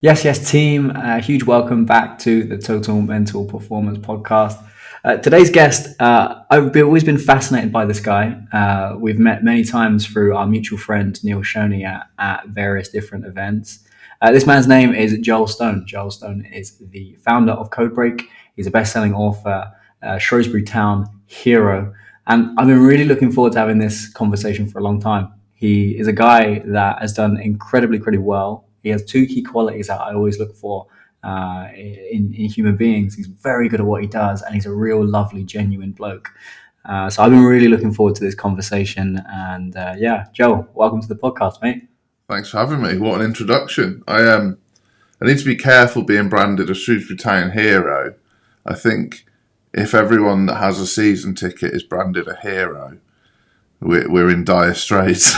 Yes, team. Huge welcome back to the Total Mental Performance Podcast. Today's guest, always been fascinated by this guy. We've met many times through our mutual friend Neil Shoney at various different events. This man's name is Joel Stone. Joel Stone is the founder of Codebreak. He's a best-selling author, Shrewsbury Town hero, and I've been really looking forward to having this conversation for a long time. He is a guy that has done incredibly well. He has two key qualities that I always look for in human beings. He's very good at what he does, and he's a real lovely, genuine bloke. So I've been really looking forward to this conversation. And Joe, welcome to the podcast, mate. Thanks for having me. What an introduction. I need to be careful being branded a Shrewsbury Town hero. I think if everyone that has a season ticket is branded a hero, we're in dire straits.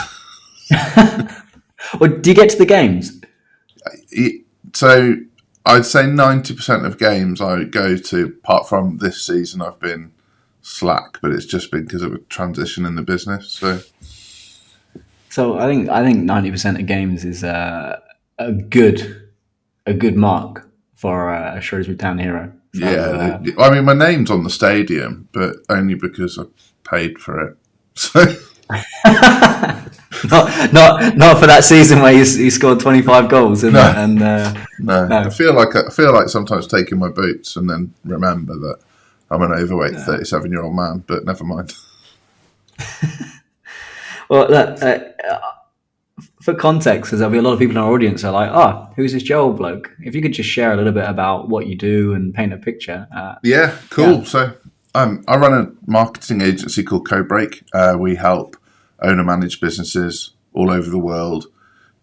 Well, do you get to the games? So I'd say 90% of games I go to, apart from this season, I've been slack, but it's just been because of a transition in the business. So I think 90% of games is a good mark for a Shrewsbury Town hero. So, yeah, I mean, my name's on the stadium, but only because I paid for it. So. not for that season where you scored 25 goals. No. I feel like sometimes taking my boots and then remember that I'm an overweight 37-year-old man. But never mind. Well, for context, because there'll be a lot of people in our audience who are like, "Oh, who's this Joel bloke?" If you could just share a little bit about what you do and paint a picture. Yeah, cool. Yeah. So I run a marketing agency called Codebreak. We help owner-managed businesses all over the world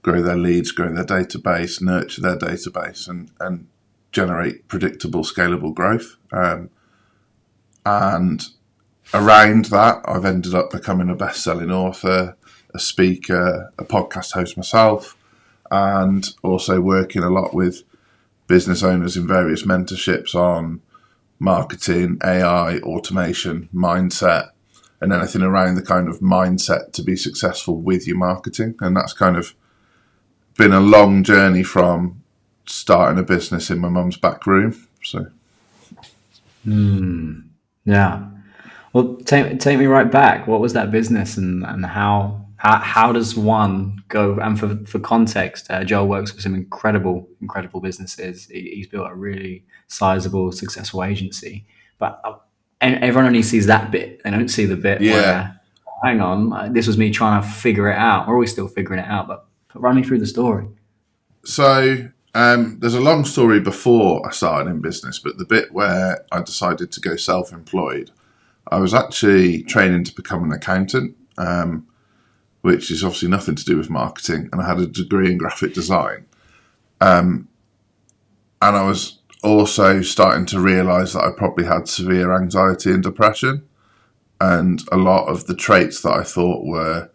grow their leads, grow their database, nurture their database, and generate predictable, scalable growth. And around that, I've ended up becoming a best-selling author, a speaker, a podcast host myself, and also working a lot with business owners in various mentorships on marketing, AI, automation, mindset, and anything around the kind of mindset to be successful with your marketing. And that's kind of been a long journey from starting a business in my mum's back room. So, yeah. Well, take me right back. What was that business, and how does one go? And for context, Joel works for some incredible businesses. He's built a really sizable, successful agency, but everyone only sees that bit. They don't see the bit where, hang on, this was me trying to figure it out. We're always still figuring it out, but run me through the story. So there's a long story before I started in business, but the bit where I decided to go self-employed, I was actually training to become an accountant, which is obviously nothing to do with marketing, and I had a degree in graphic design. And I was also starting to realise that I probably had severe anxiety and depression, and a lot of the traits that I thought were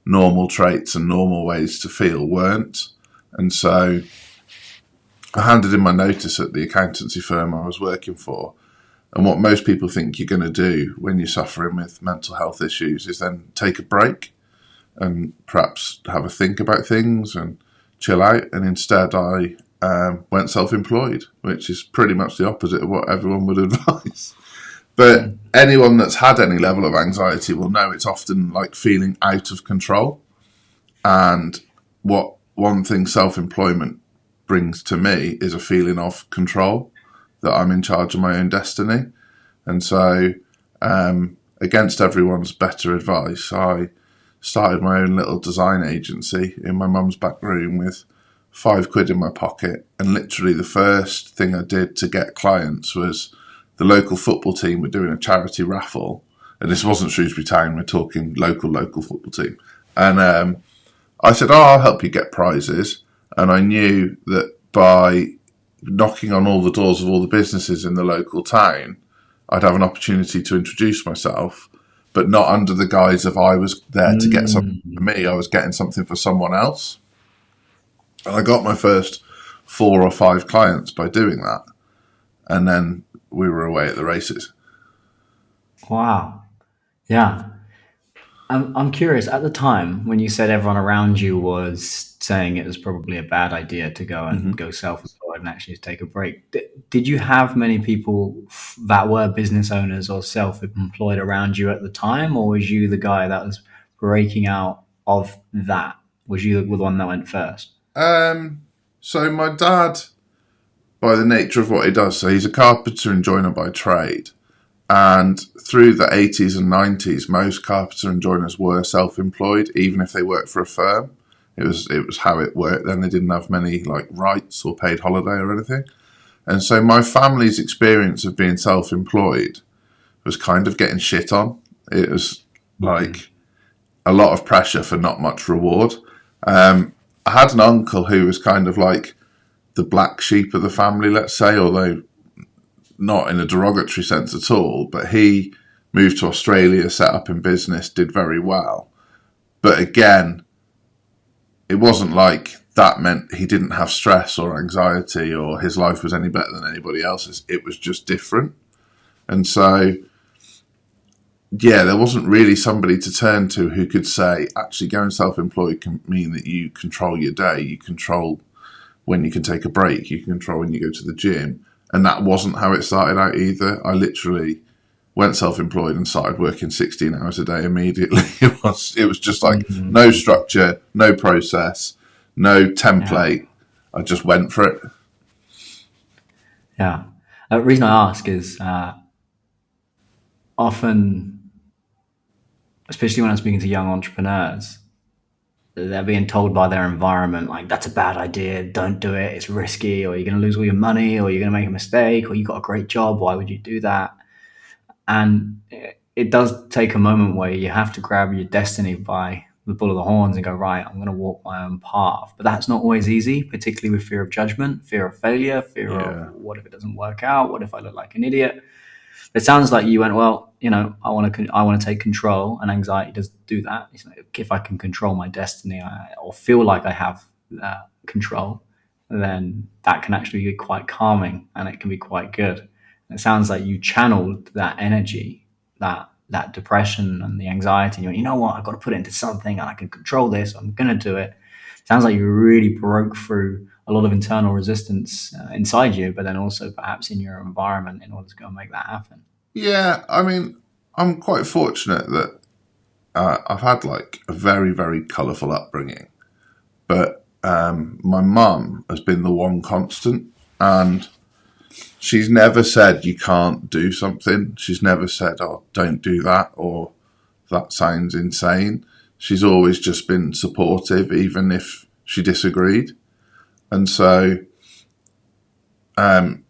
normal traits and normal ways to feel weren't. And so I handed in my notice at the accountancy firm I was working for. And what most people think you're going to do when you're suffering with mental health issues is then take a break and perhaps have a think about things and chill out. And instead I went self-employed, which is pretty much the opposite of what everyone would advise. But anyone that's had any level of anxiety will know it's often like feeling out of control. And what one thing self-employment brings to me is a feeling of control, that I'm in charge of my own destiny. And so, against everyone's better advice, I started my own little design agency in my mum's back room with £5 in my pocket. And literally the first thing I did to get clients was the local football team were doing a charity raffle. And this wasn't Shrewsbury Town, we're talking local football team. And I said, I'll help you get prizes. And I knew that by knocking on all the doors of all the businesses in the local town, I'd have an opportunity to introduce myself, but not under the guise of I was there to get something for me. I was getting something for someone else. And I got my first 4 or 5 clients by doing that. And then we were away at the races. Wow. Yeah. I'm curious, at the time when you said everyone around you was saying it was probably a bad idea to Hmm. go self-employed and actually take a break, did you have many people that were business owners or self-employed around you at the time, or was you the guy that was breaking out of that? Was you the one that went first? Um, so my dad, by the nature of what he does, so he's a carpenter and joiner by trade. And through the 80s and 90s, most carpenter and joiners were self-employed, even if they worked for a firm. It was how it worked. Then they didn't have many like rights or paid holiday or anything. And so my family's experience of being self-employed was kind of getting shit on. It was like a lot of pressure for not much reward. I had an uncle who was kind of like the black sheep of the family, let's say, although not in a derogatory sense at all, but he moved to Australia, set up in business, did very well. But again, it wasn't like that meant he didn't have stress or anxiety or his life was any better than anybody else's. It was just different. And so, yeah, there wasn't really somebody to turn to who could say, actually, going self employed can mean that you control your day, you control when you can take a break, you can control when you go to the gym. And that wasn't how it started out either. I literally went self-employed and started working 16 hours a day immediately. It was just like no Mhm. structure, no process, no Yeah, template. I just went for it. yeah. The reason I ask is often, especially when I'm speaking to young entrepreneurs, they're being told by their environment like that's a bad idea, don't do it, it's risky, or you're going to lose all your money, or you're going to make a mistake, or you got a great job, why would you do that? And it does take a moment where you have to grab your destiny by the bull of the horns and go, right, I'm going to walk my own path. But that's not always easy, particularly with fear of judgment, fear of failure, fear of Yeah, what if it doesn't work out, what if I look like an idiot. It sounds like you went, well, I want to take control, and anxiety does do that. It's like, if I can control my destiny, or feel like I have control, then that can actually be quite calming, and it can be quite good. And it sounds like you channeled that energy, that depression and the anxiety. And you went, you know what? I've got to put it into something, and I can control this. I'm going to do it. Sounds like you really broke through a lot of internal resistance inside you, but then also perhaps in your environment in order to go and make that happen. yeah. I mean, I'm quite fortunate that I've had like a very, very colourful upbringing, but my mum has been the one constant, and she's never said you can't do something. She's never said, "Oh, don't do that," or "That sounds insane." She's always just been supportive, even if she disagreed. And so, um,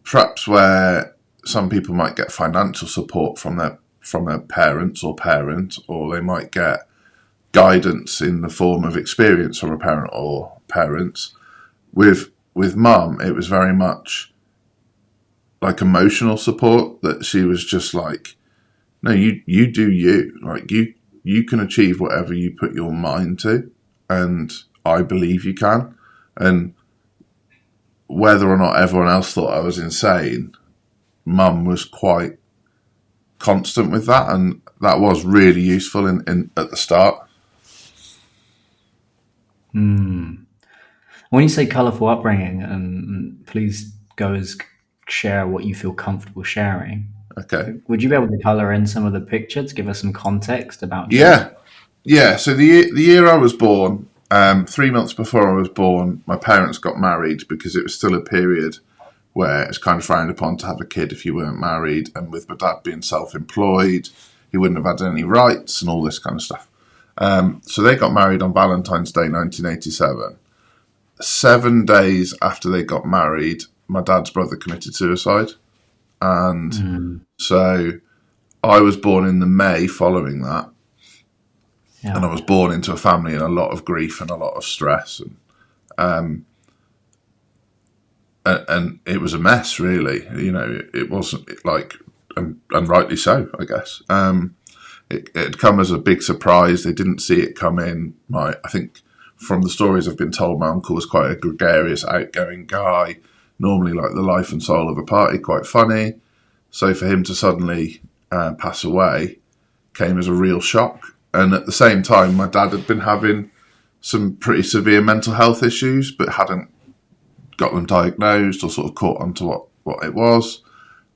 perhaps where some people might get financial support from their parents or parent, or they might get guidance in the form of experience from a parent or parents. With mum, it was very much like emotional support, that she was just like, no, you do you. Like you can achieve whatever you put your mind to, and I believe you can. And whether or not everyone else thought I was insane, Mum was quite constant with that, and that was really useful in at the start. Hmm. When you say colorful upbringing, and please go as share what you feel comfortable sharing, Okay. would you be able to color in some of the picture to give us some context about you? Yeah, yeah. So the year I was born, 3 months before I was born, my parents got married because it was still a period where it's kind of frowned upon to have a kid if you weren't married. And with my dad being self-employed, he wouldn't have had any rights and all this kind of stuff. So they got married on Valentine's Day 1987. 7 days after they got married, my dad's brother committed suicide. And Mm, so I was born in the May following that. And yeah. I was born into a family in a lot of grief and a lot of stress. And it was a mess, really. It wasn't like, and rightly so, I guess. It had come as a big surprise. They didn't see it come in. I think from the stories I've been told, my uncle was quite a gregarious, outgoing guy, normally like the life and soul of a party, quite funny. So for him to suddenly pass away came as a real shock. And at the same time, my dad had been having some pretty severe mental health issues, but hadn't got them diagnosed or sort of caught onto what it was.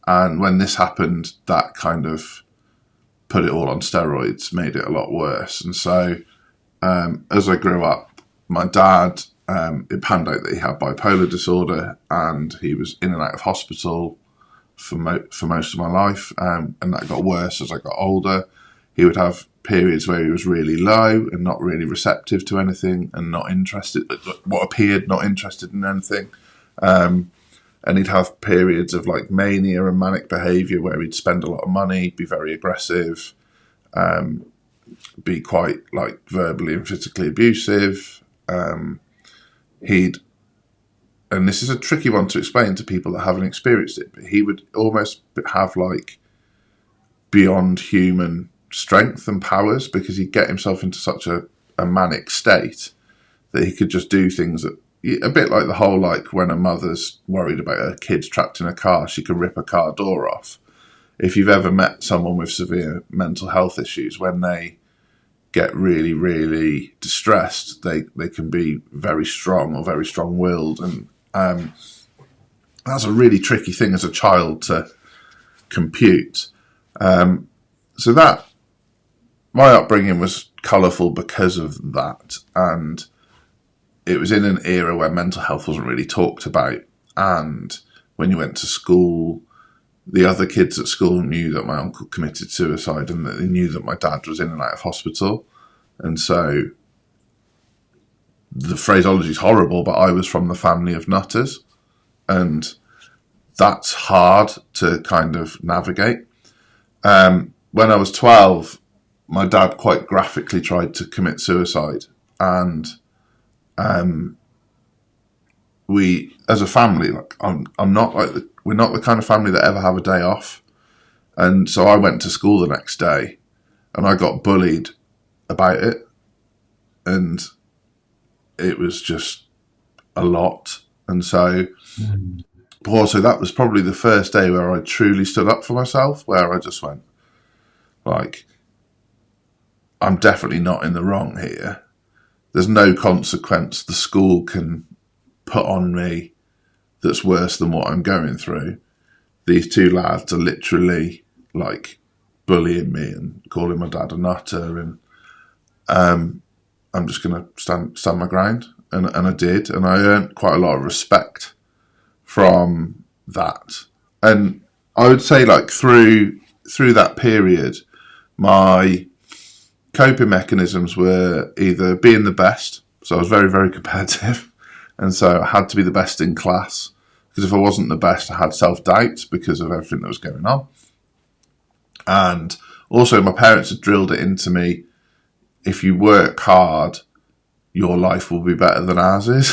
And when this happened, that kind of put it all on steroids, made it a lot worse. And so as I grew up, my dad, it panned out that he had bipolar disorder, and he was in and out of hospital for most of my life. And that got worse as I got older. He would have periods where he was really low and not really receptive to anything, and not interested, what appeared not interested in anything. And he'd have periods of like mania and manic behaviour where he'd spend a lot of money, be very aggressive, be quite like verbally and physically abusive. And this is a tricky one to explain to people that haven't experienced it, but he would almost have like beyond human strength and powers, because he'd get himself into such a manic state that he could just do things that, a bit like the whole, like when a mother's worried about her kids trapped in a car, she can rip a car door off. If you've ever met someone with severe mental health issues, when they get really, really distressed, they can be very strong or very strong-willed. And that's a really tricky thing as a child to compute. So that, my upbringing was colourful because of that. And it was in an era where mental health wasn't really talked about. And when you went to school, the other kids at school knew that my uncle committed suicide, and that they knew that my dad was in and out of hospital. And so the phraseology is horrible, but I was from the family of nutters. And that's hard to kind of navigate. When I was 12, my dad quite graphically tried to commit suicide. And we, as a family, like I'm not like we're not the kind of family that ever have a day off. And so I went to school the next day, and I got bullied about it, and it was just a lot. And so also that was probably the first day where I truly stood up for myself, where I just went, like, I'm definitely not in the wrong here. There's no consequence the school can put on me that's worse than what I'm going through. These two lads are literally like bullying me and calling my dad a nutter, and I'm just going to stand my ground. And I did, and I earned quite a lot of respect from that. And I would say, like, through that period, my coping mechanisms were either being the best, so I was very, very competitive, and so I had to be the best in class, because if I wasn't the best, I had self-doubt because of everything that was going on. And also my parents had drilled it into me, if you work hard, your life will be better than ours is,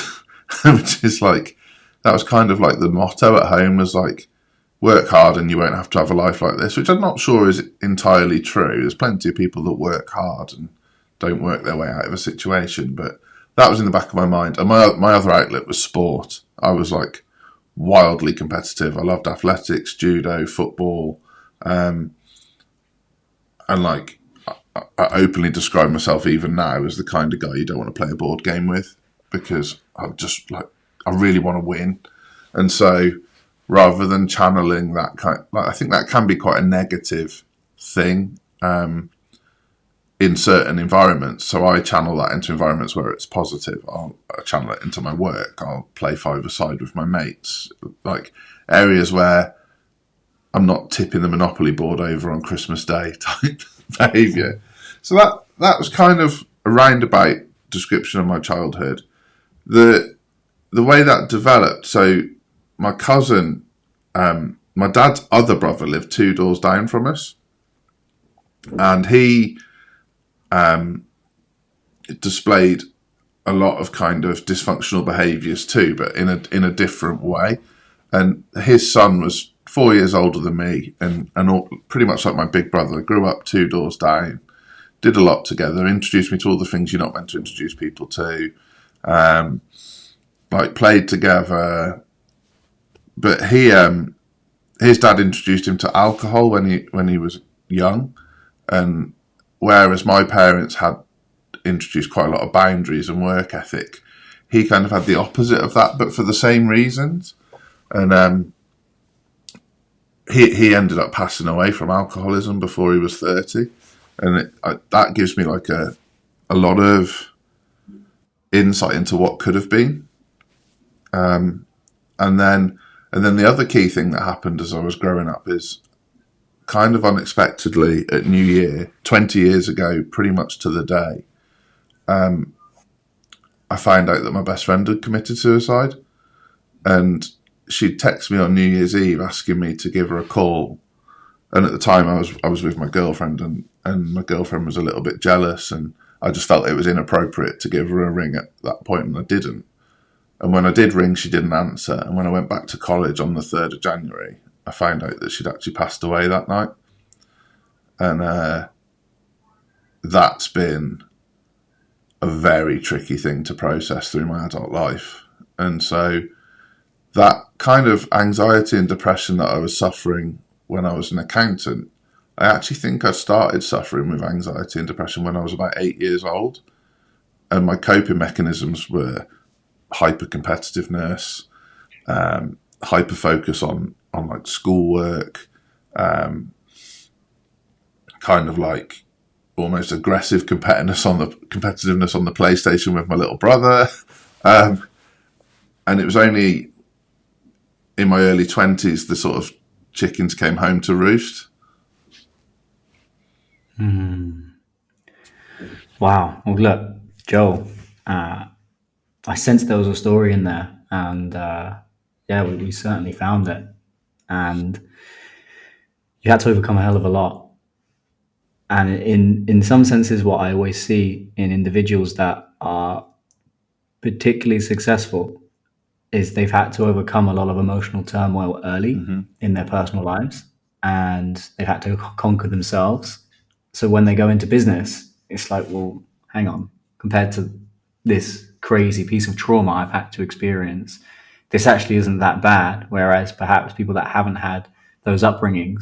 which is like, that was kind of like the motto at home, was like, work hard and you won't have to have a life like this, which I'm not sure is entirely true. There's plenty of people that work hard and don't work their way out of a situation, but that was in the back of my mind. And my other outlet was sport. I was like wildly competitive. I loved athletics, judo, football, and like I openly describe myself even now as the kind of guy you don't want to play a board game with, because I'm just like, I really want to win. And so rather than channeling that kind, like, I think that can be quite a negative thing in certain environments. So I channel that into environments where it's positive. I'll channel it into my work. I'll play five-a-side with my mates. Like areas where I'm not tipping the Monopoly board over on Christmas Day type behaviour. So that was kind of a roundabout description of my childhood. The way that developed, so my cousin, my dad's other brother lived 2 doors down from us, and he displayed a lot of kind of dysfunctional behaviours too, but in a different way. And his son was 4 years older than me, and all, pretty much like my big brother, grew up 2 doors down, did a lot together, introduced me to all the things you're not meant to introduce people to, like played together. But his dad introduced him to alcohol when he was young, and whereas my parents had introduced quite a lot of boundaries and work ethic, he kind of had the opposite of that, but for the same reasons. And he ended up passing away from alcoholism before he was 30. And that gives me like a lot of insight into what could have been. And then the other key thing that happened as I was growing up is kind of unexpectedly at New Year, 20 years ago, pretty much to the day, I found out that my best friend had committed suicide. And she'd text me on New Year's Eve asking me to give her a call. And at the time I was with my girlfriend, and my girlfriend was a little bit jealous, and I just felt it was inappropriate to give her a ring at that point, and I didn't. And when I did ring, she didn't answer. And when I went back to college on the 3rd of January, I found out that she'd actually passed away that night. And that's been a very tricky thing to process through my adult life. And so that kind of anxiety and depression that I was suffering when I was an accountant, I actually think I started suffering with anxiety and depression when I was about 8 years old. And my coping mechanisms were hyper-competitiveness, hyper-focus on like schoolwork, kind of like almost aggressive competitiveness on the PlayStation with my little brother. And it was only in my early 20s the sort of chickens came home to roost. Wow. Well, look, Joel, I sensed there was a story in there, and yeah, we certainly found it. And you had to overcome a hell of a lot. And in some senses, what I always see in individuals that are particularly successful is they've had to overcome a lot of emotional turmoil early in their personal lives, and they've had to conquer themselves. So when they go into business, it's like, well, hang on, compared to this crazy piece of trauma I've had to experience, this actually isn't that bad. Whereas perhaps people that haven't had those upbringings,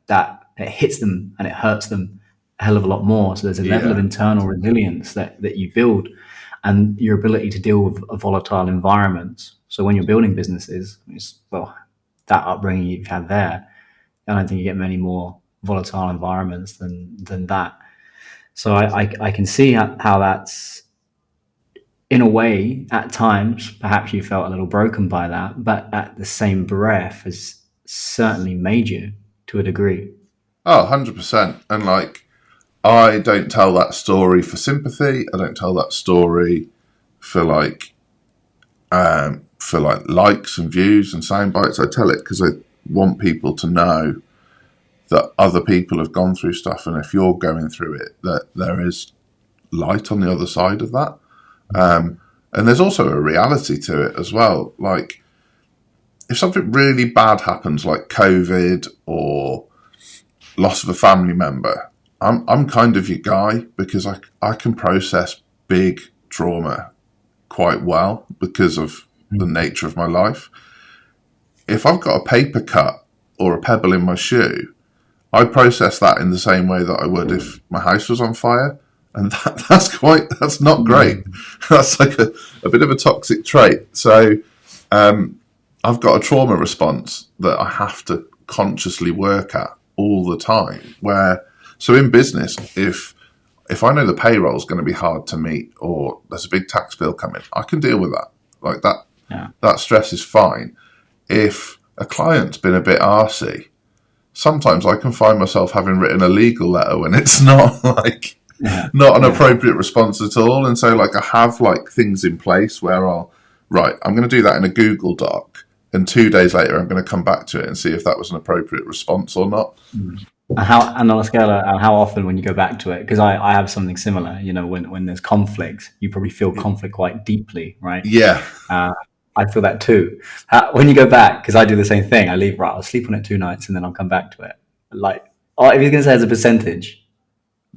that it hits them and it hurts them a hell of a lot more. So there's a level of internal resilience that you build, and your ability to deal with a volatile environments. So when you're building businesses, that upbringing you've had there, I don't think you get many more volatile environments than that. So I can see how that's, in a way, at times, perhaps you felt a little broken by that, but at the same breath has certainly made you to a degree. Oh, 100%. And like, I don't tell that story for sympathy. I don't tell that story for like likes and views and sound bites. I tell it because I want people to know that other people have gone through stuff, and if you're going through it, that there is light on the other side of that. And there's also a reality to it as well. Like, if something really bad happens, like COVID or loss of a family member, I'm kind of your guy, because I can process big trauma quite well because of the nature of my life. If I've got a paper cut or a pebble in my shoe, I process that in the same way that I would if my house was on fire. And that's not great. That's like a bit of a toxic trait. So I've got a trauma response that I have to consciously work at all the time. So in business, if I know the payroll is going to be hard to meet, or there's a big tax bill coming, I can deal with that. Like that, that stress is fine. If a client's been a bit arsey, sometimes I can find myself having written a legal letter when it's not not an appropriate response at all. And so like I have like things in place where I'm going to do that in a Google Doc, and 2 days later I'm going to come back to it and see if that was an appropriate response or not. And on a scale of how often when you go back to it, because I have something similar, when there's conflict, you probably feel conflict quite deeply, right? Yeah. I feel that too. When you go back, because I do the same thing, I'll sleep on it 2 nights and then I'll come back to it. Like, if you're going to say as a percentage,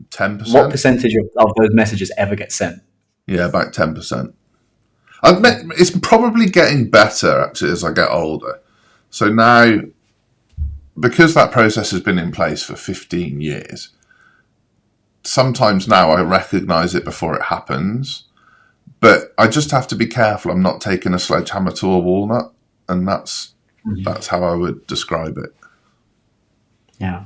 10%. What percentage of those messages ever get sent? Yeah, about 10%. It's probably getting better actually as I get older. So now, because that process has been in place for 15 years, sometimes now I recognize it before it happens, but I just have to be careful I'm not taking a sledgehammer to a walnut, and that's how I would describe it. Yeah.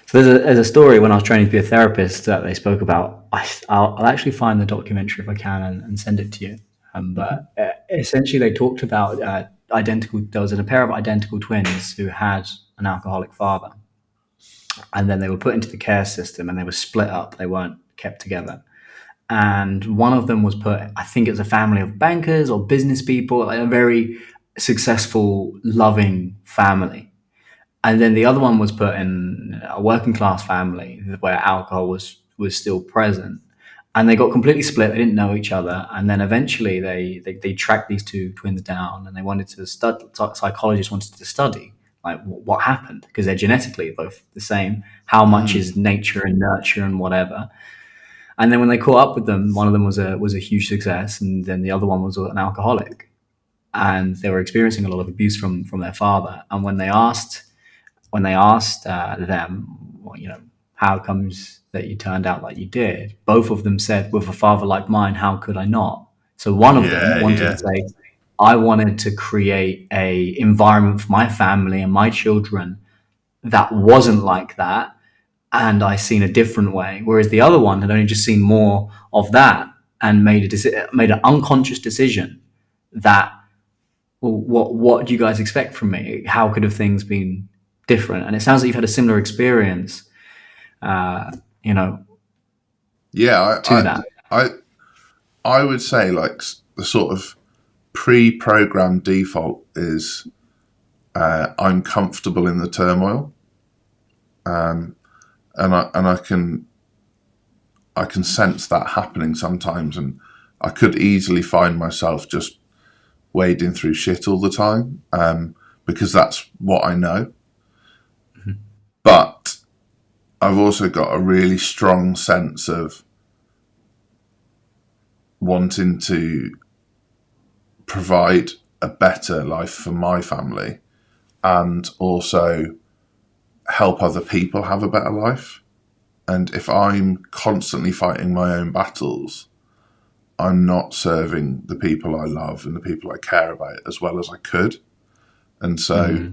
So there's a story when I was training to be a therapist that they spoke about. I'll actually find the documentary if I can and send it to you. But essentially, they talked about identical. There was a pair of identical twins who had an alcoholic father, and then they were put into the care system, and they were split up. They weren't kept together. And one of them was put. I think it was a family of bankers or business people, like a very successful, loving family. And then the other one was put in a working class family where alcohol was still present, and they got completely split. They didn't know each other, and then eventually they tracked these two twins down, and they wanted to study. Psychologists wanted to study like what happened, because they're genetically both the same. How much is nature and nurture and whatever. And then when they caught up with them, one of them was a huge success, and then the other one was an alcoholic, and they were experiencing a lot of abuse from their father. And when they asked them, well, how comes that you turned out like you did? Both of them said, with a father like mine, how could I not? So one of them Yeah, wanted to yeah, say, I wanted to create a environment for my family and my children that wasn't like that. And I seen a different way. Whereas the other one had only just seen more of that and made an unconscious decision that, well, what do you guys expect from me? How could have things been different? And it sounds like you've had a similar experience, uh, you know, yeah. to that. I I would say like the sort of pre-programmed default is I'm comfortable in the turmoil, and I can sense that happening sometimes, and I could easily find myself just wading through shit all the time, because that's what I know. But I've also got a really strong sense of wanting to provide a better life for my family and also help other people have a better life. And if I'm constantly fighting my own battles, I'm not serving the people I love and the people I care about as well as I could. And so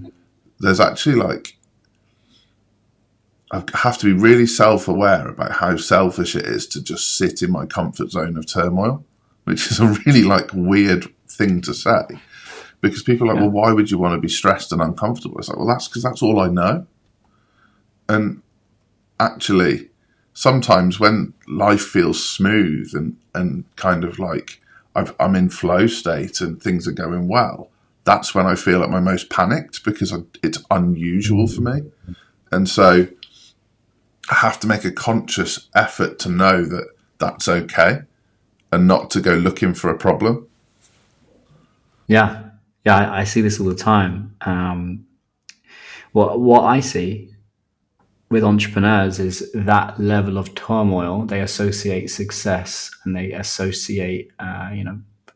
there's actually like, I have to be really self-aware about how selfish it is to just sit in my comfort zone of turmoil, which is a really like weird thing to say, because people are like, well, why would you want to be stressed and uncomfortable? It's like, well, that's because that's all I know. And actually, sometimes when life feels smooth and kind of like I'm in flow state and things are going well, that's when I feel at my most panicked, because it's unusual for me. And so I have to make a conscious effort to know that that's okay and not to go looking for a problem. Yeah. Yeah. I see this all the time. What I see with entrepreneurs is that level of turmoil. They associate success and they associate,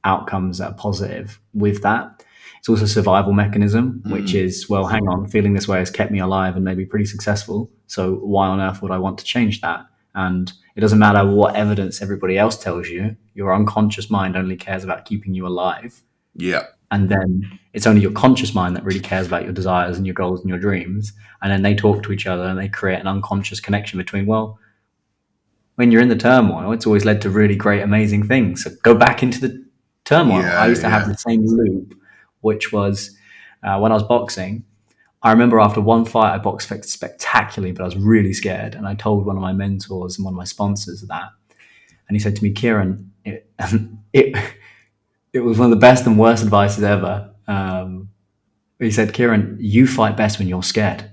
outcomes that are positive with that. It's also a survival mechanism, which is, well, hang on, feeling this way has kept me alive and maybe pretty successful. So why on earth would I want to change that? And it doesn't matter what evidence everybody else tells you, your unconscious mind only cares about keeping you alive. Yeah. And then it's only your conscious mind that really cares about your desires and your goals and your dreams. And then they talk to each other and they create an unconscious connection between, well, when you're in the turmoil, it's always led to really great, amazing things. So go back into the turmoil. I Yeah. used to have Yeah. the same loop, which was when I was boxing. I remember after one fight, I boxed spectacularly, but I was really scared. And I told one of my mentors and one of my sponsors that. And he said to me, Kieran, it, it was one of the best and worst advices ever. He said, Kieran, you fight best when you're scared.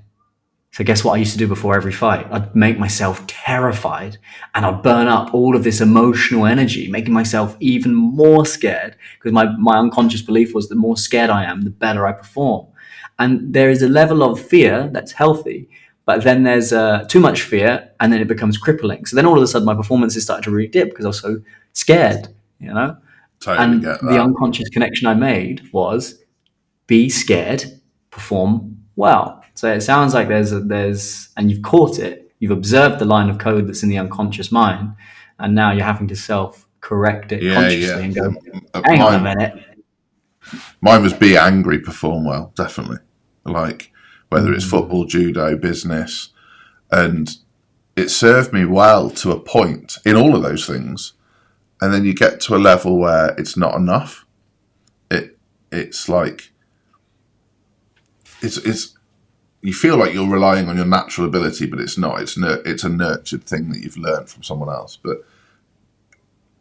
So guess what I used to do before every fight? I'd make myself terrified and I'd burn up all of this emotional energy, making myself even more scared, because my unconscious belief was the more scared I am, the better I perform. And there is a level of fear that's healthy, but then there's too much fear and then it becomes crippling. So then all of a sudden my performances started to really dip because I was so scared, you know? Totally And get the that. unconscious connection I made was be scared, perform well. So it sounds like there's and you've caught it. You've observed the line of code that's in the unconscious mind, and now you're having to self-correct it Yeah, consciously yeah. and go, Uh, hang on a Mine, minute. mine was be angry, perform well, definitely. Like whether it's Mm, football, judo, business, and it served me well to a point in all of those things. And then you get to a level where it's not enough. It it's like it's you feel like you're relying on your natural ability, but it's not. It's a nurtured thing that you've learned from someone else. But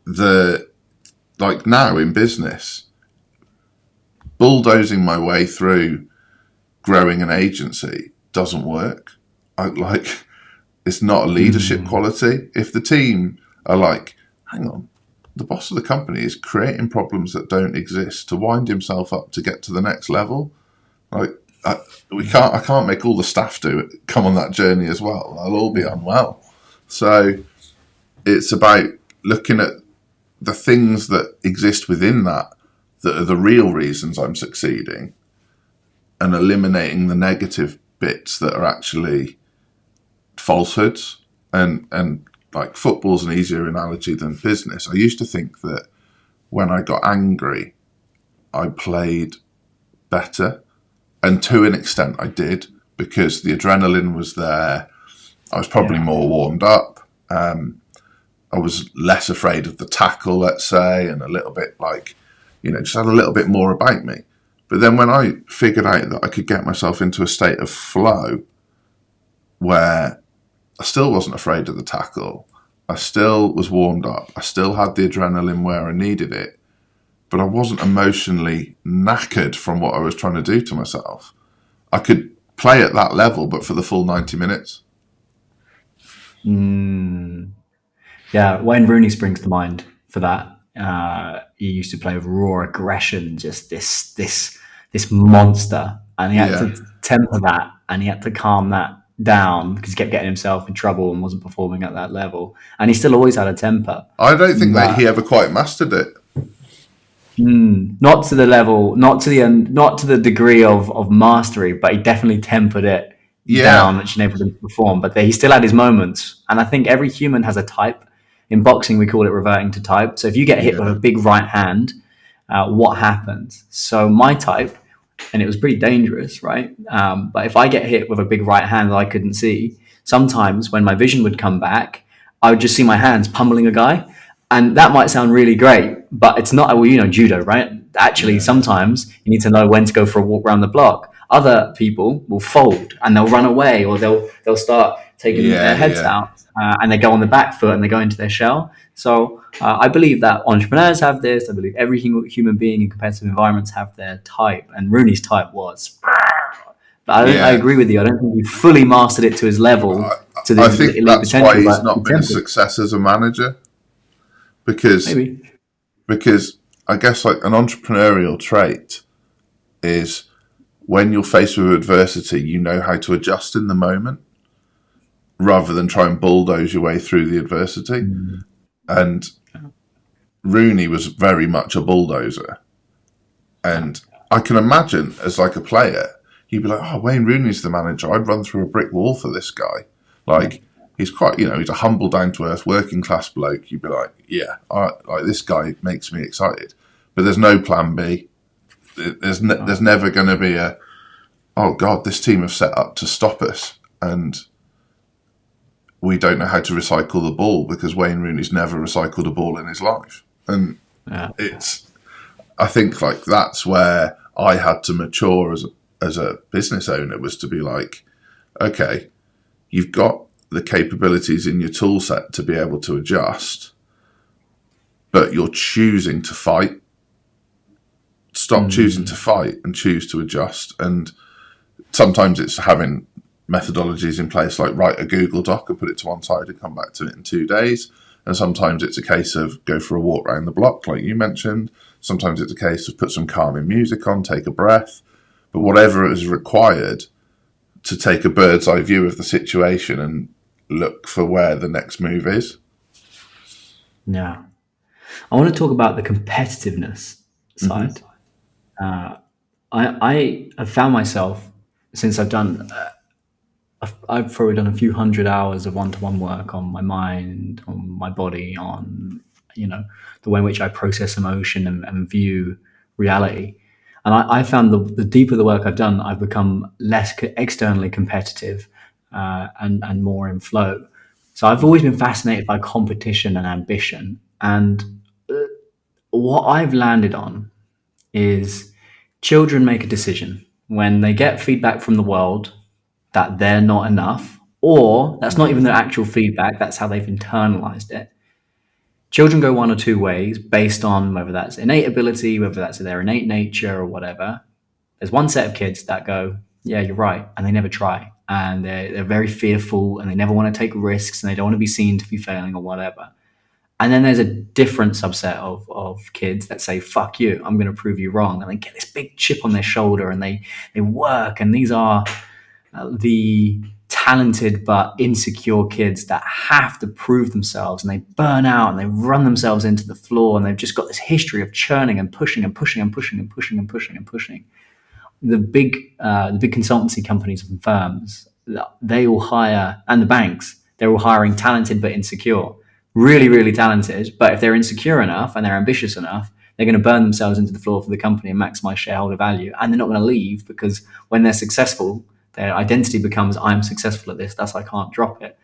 the like now in business, bulldozing my way through growing an agency doesn't work. It's not a leadership mm, quality. If the team are like, hang on, the boss of the company is creating problems that don't exist to wind himself up to get to the next level. Like I can't make all the staff do it. Come on that journey as well. They'll all be unwell. So it's about looking at the things that exist within that are the real reasons I'm succeeding, and eliminating the negative bits that are actually falsehoods. And like football's an easier analogy than business. I used to think that when I got angry, I played better, and to an extent I did, because the adrenaline was there. I was probably yeah. more warmed up. I was less afraid of the tackle, let's say, and a little bit like, just had a little bit more about me. But then when I figured out that I could get myself into a state of flow where I still wasn't afraid of the tackle, I still was warmed up, I still had the adrenaline where I needed it, but I wasn't emotionally knackered from what I was trying to do to myself. I could play at that level, but for the full 90 minutes. Mm. Yeah, Wayne Rooney springs to mind for that. He used to play with raw aggression, just this monster, and he had Yeah. to temper that, and he had to calm that down because he kept getting himself in trouble and wasn't performing at that level. And he still always had a temper, I don't think that but he ever quite mastered it. not to the level, not to the degree of mastery, but he definitely tempered it Yeah. down, which enabled him to perform. But he still had his moments, and I think every human has a type. In boxing, we call it reverting to type. So if you get hit with a Yeah. big right hand, what happens? So my type, and it was pretty dangerous, right? But if I get hit with a big right hand that I couldn't see, sometimes when my vision would come back, I would just see my hands pummeling a guy. And that might sound really great, but it's not, well, judo, right? Actually, Yeah. sometimes you need to know when to go for a walk around the block. Other people will fold and they'll run away, or they'll start taking their Yeah. heads Yeah. out, and they go on the back foot and they go into their shell. So I believe that entrepreneurs have this. I believe every human being in competitive environments have their type, and Rooney's type was. But I Yeah. agree with you. I don't think he fully mastered it to his level, I, to I the think elite that's why potential, he's but he not been a tempered. success as a manager, because Maybe. because I guess like an entrepreneurial trait is when you're faced with adversity, you know how to adjust in the moment rather than try and bulldoze your way through the adversity. Mm. And Rooney was very much a bulldozer. Yeah. And I can imagine as like a player, you'd be like, oh, Wayne Rooney's the manager. I'd run through a brick wall for this guy. Like, he's quite, he's a humble, down to earth, working class bloke. You'd be like, yeah, like this guy makes me excited. But there's no plan B. There's never going to be oh God, this team have set up to stop us, and we don't know how to recycle the ball because Wayne Rooney's never recycled a ball in his life. And Yeah. I think like that's where I had to mature as a business owner, was to be like, okay, you've got the capabilities in your tool set to be able to adjust, but you're choosing to fight. Stop choosing to fight and choose to adjust. And sometimes it's having methodologies in place, like write a Google Doc and put it to one side and come back to it in 2 days. And sometimes it's a case of go for a walk around the block, like you mentioned. Sometimes it's a case of put some calming music on, take a breath. But whatever is required to take a bird's eye view of the situation and look for where the next move is. Yeah. I want to talk about the competitiveness Mm-hmm. side. I have found myself, since I've done I've probably done a few hundred hours of one-to-one work on my mind, on my body, on the way in which I process emotion and view reality. And I found the deeper the work I've done, I've become less externally competitive and more in flow. So I've always been fascinated by competition and ambition. And what I've landed on is children make a decision when they get feedback from the world that they're not enough, or that's not even their actual feedback, that's how they've internalized it. Children go one or two ways based on whether that's innate ability, whether that's their innate nature or whatever. There's one set of kids that go, yeah, you're right, and they never try. And they're very fearful and they never want to take risks and they don't want to be seen to be failing or whatever. And then there's a different subset of kids that say, fuck you, I'm going to prove you wrong. And they get this big chip on their shoulder and they work. And these are the talented but insecure kids that have to prove themselves, and they burn out and they run themselves into the floor, and they've just got this history of churning and pushing and pushing and pushing and pushing and pushing and pushing. The big consultancy companies and firms, they all hire, and the banks, they're all hiring talented but insecure, really, really talented. But if they're insecure enough and they're ambitious enough, they're going to burn themselves into the floor for the company and maximize shareholder value. And they're not going to leave, because when they're successful, their identity becomes, I'm successful at this, thus I can't drop it.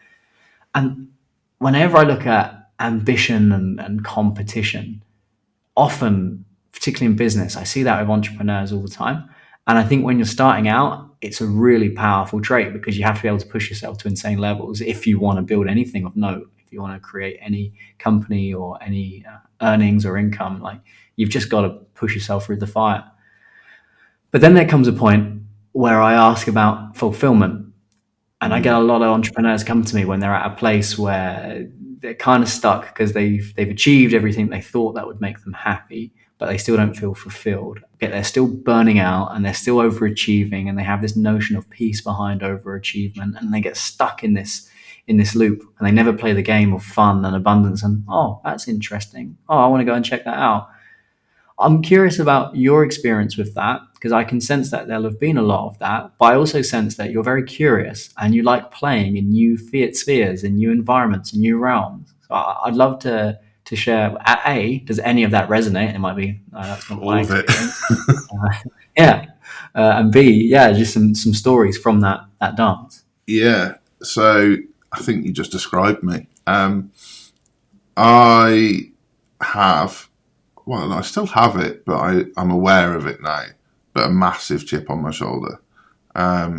And whenever I look at ambition and competition, often, particularly in business, I see that with entrepreneurs all the time. And I think when you're starting out, it's a really powerful trait, because you have to be able to push yourself to insane levels if you want to build anything of note, if you want to create any company or any earnings or income. Like, you've just got to push yourself through the fire. But then there comes a point where I ask about fulfillment. And I get a lot of entrepreneurs come to me when they're at a place where they're kind of stuck because they've achieved everything they thought that would make them happy, but they still don't feel fulfilled. Yet they're still burning out and they're still overachieving, and they have this notion of peace behind overachievement, and they get stuck in this loop, and they never play the game of fun and abundance. And oh, that's interesting. Oh, I want to go and check that out. I'm curious about your experience with that, because I can sense that there'll have been a lot of that, but I also sense that you're very curious and you like playing in new spheres, in new environments, in new realms. So I'd love to share. A, does any of that resonate? It might be that's not All my of it. experience. Yeah, and B, yeah, just some stories from that dance. Yeah. So I think you just described me. I have, well, I still have it, but I'm aware of it now. But a massive chip on my shoulder. I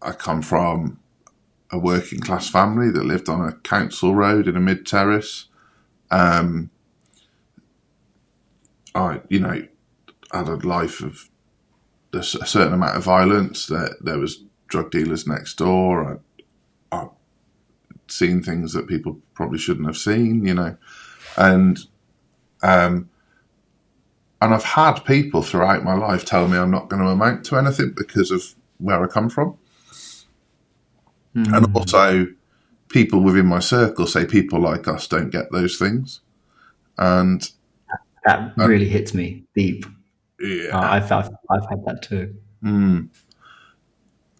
come from a working class family that lived on a council road in a mid terrace. I had a life of a certain amount of violence. There was drug dealers next door. I'd seen things that people probably shouldn't have seen, and I've had people throughout my life tell me I'm not going to amount to anything because of where I come from. And also, people within my circle say people like us don't get those things. And That really hits me deep. yeah, I've had that too.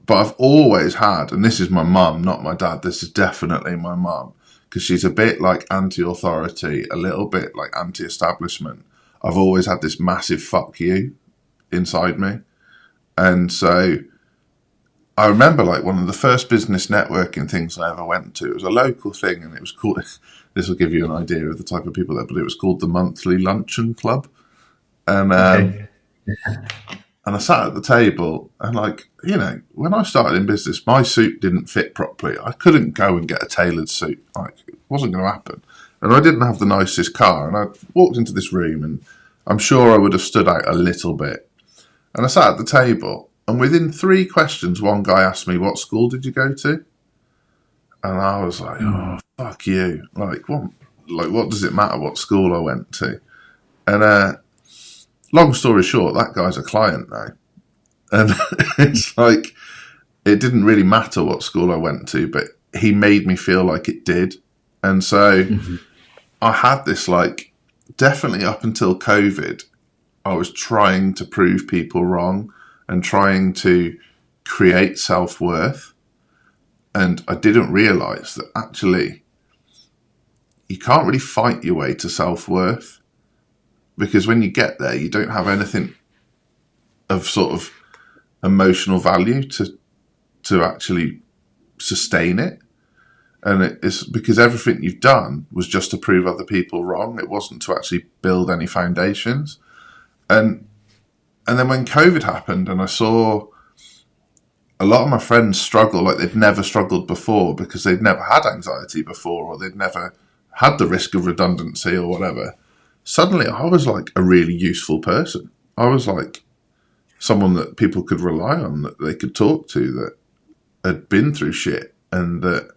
but I've always had, and this is my mum, not my dad, this is definitely my mum, because she's a bit like anti-authority, a little bit like anti-establishment. I've always had this massive fuck you inside me. And so I remember, like, one of the first business networking things I ever went to. It was a local thing, and it was called, this will give you an idea of the type of people there, but it was called the Monthly Luncheon Club. And Okay. and I sat at the table, and, like, when I started in business, my suit didn't fit properly. I couldn't go and get a tailored suit. Like, it wasn't going to happen. And I didn't have the nicest car. And I walked into this room, and I'm sure I would have stood out a little bit. And I sat at the table, and within 3 questions, one guy asked me, "What school did you go to?" And I was like, "Oh, fuck you! Like, what does it matter what school I went to?" And long story short, that guy's a client now, and it's like, it didn't really matter what school I went to, but he made me feel like it did. And so I had this, like, definitely up until COVID, I was trying to prove people wrong and trying to create self-worth. And I didn't realize that actually you can't really fight your way to self-worth, because when you get there, you don't have anything of sort of emotional value to actually sustain it. And it's because everything you've done was just to prove other people wrong. It wasn't to actually build any foundations. And then when COVID happened and I saw a lot of my friends struggle like they'd never struggled before because they'd never had anxiety before, or they'd never had the risk of redundancy or whatever, suddenly I was like a really useful person. I was like someone that people could rely on, that they could talk to, that had been through shit and that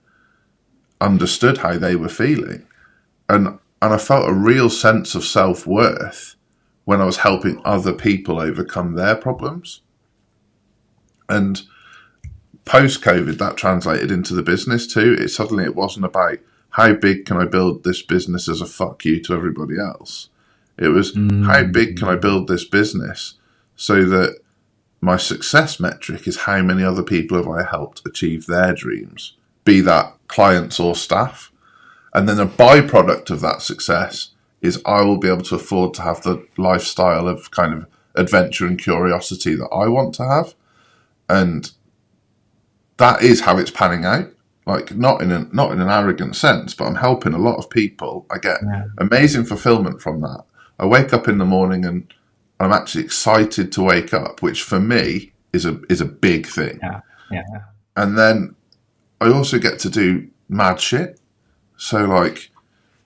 understood how they were feeling. And I felt a real sense of self-worth when I was helping other people overcome their problems. And post-COVID, that translated into the business too. It wasn't about how big can I build this business as a fuck you to everybody else. It was how big can I build this business so that my success metric is how many other people have I helped achieve their dreams, be that clients or staff. And then a byproduct of that success is I will be able to afford to have the lifestyle of kind of adventure and curiosity that I want to have. And that is how it's panning out. Like, not in an arrogant sense, but I'm helping a lot of people. I get amazing fulfillment from that. I wake up in the morning and I'm actually excited to wake up, which for me is a big thing. Yeah. And then I also get to do mad shit. So like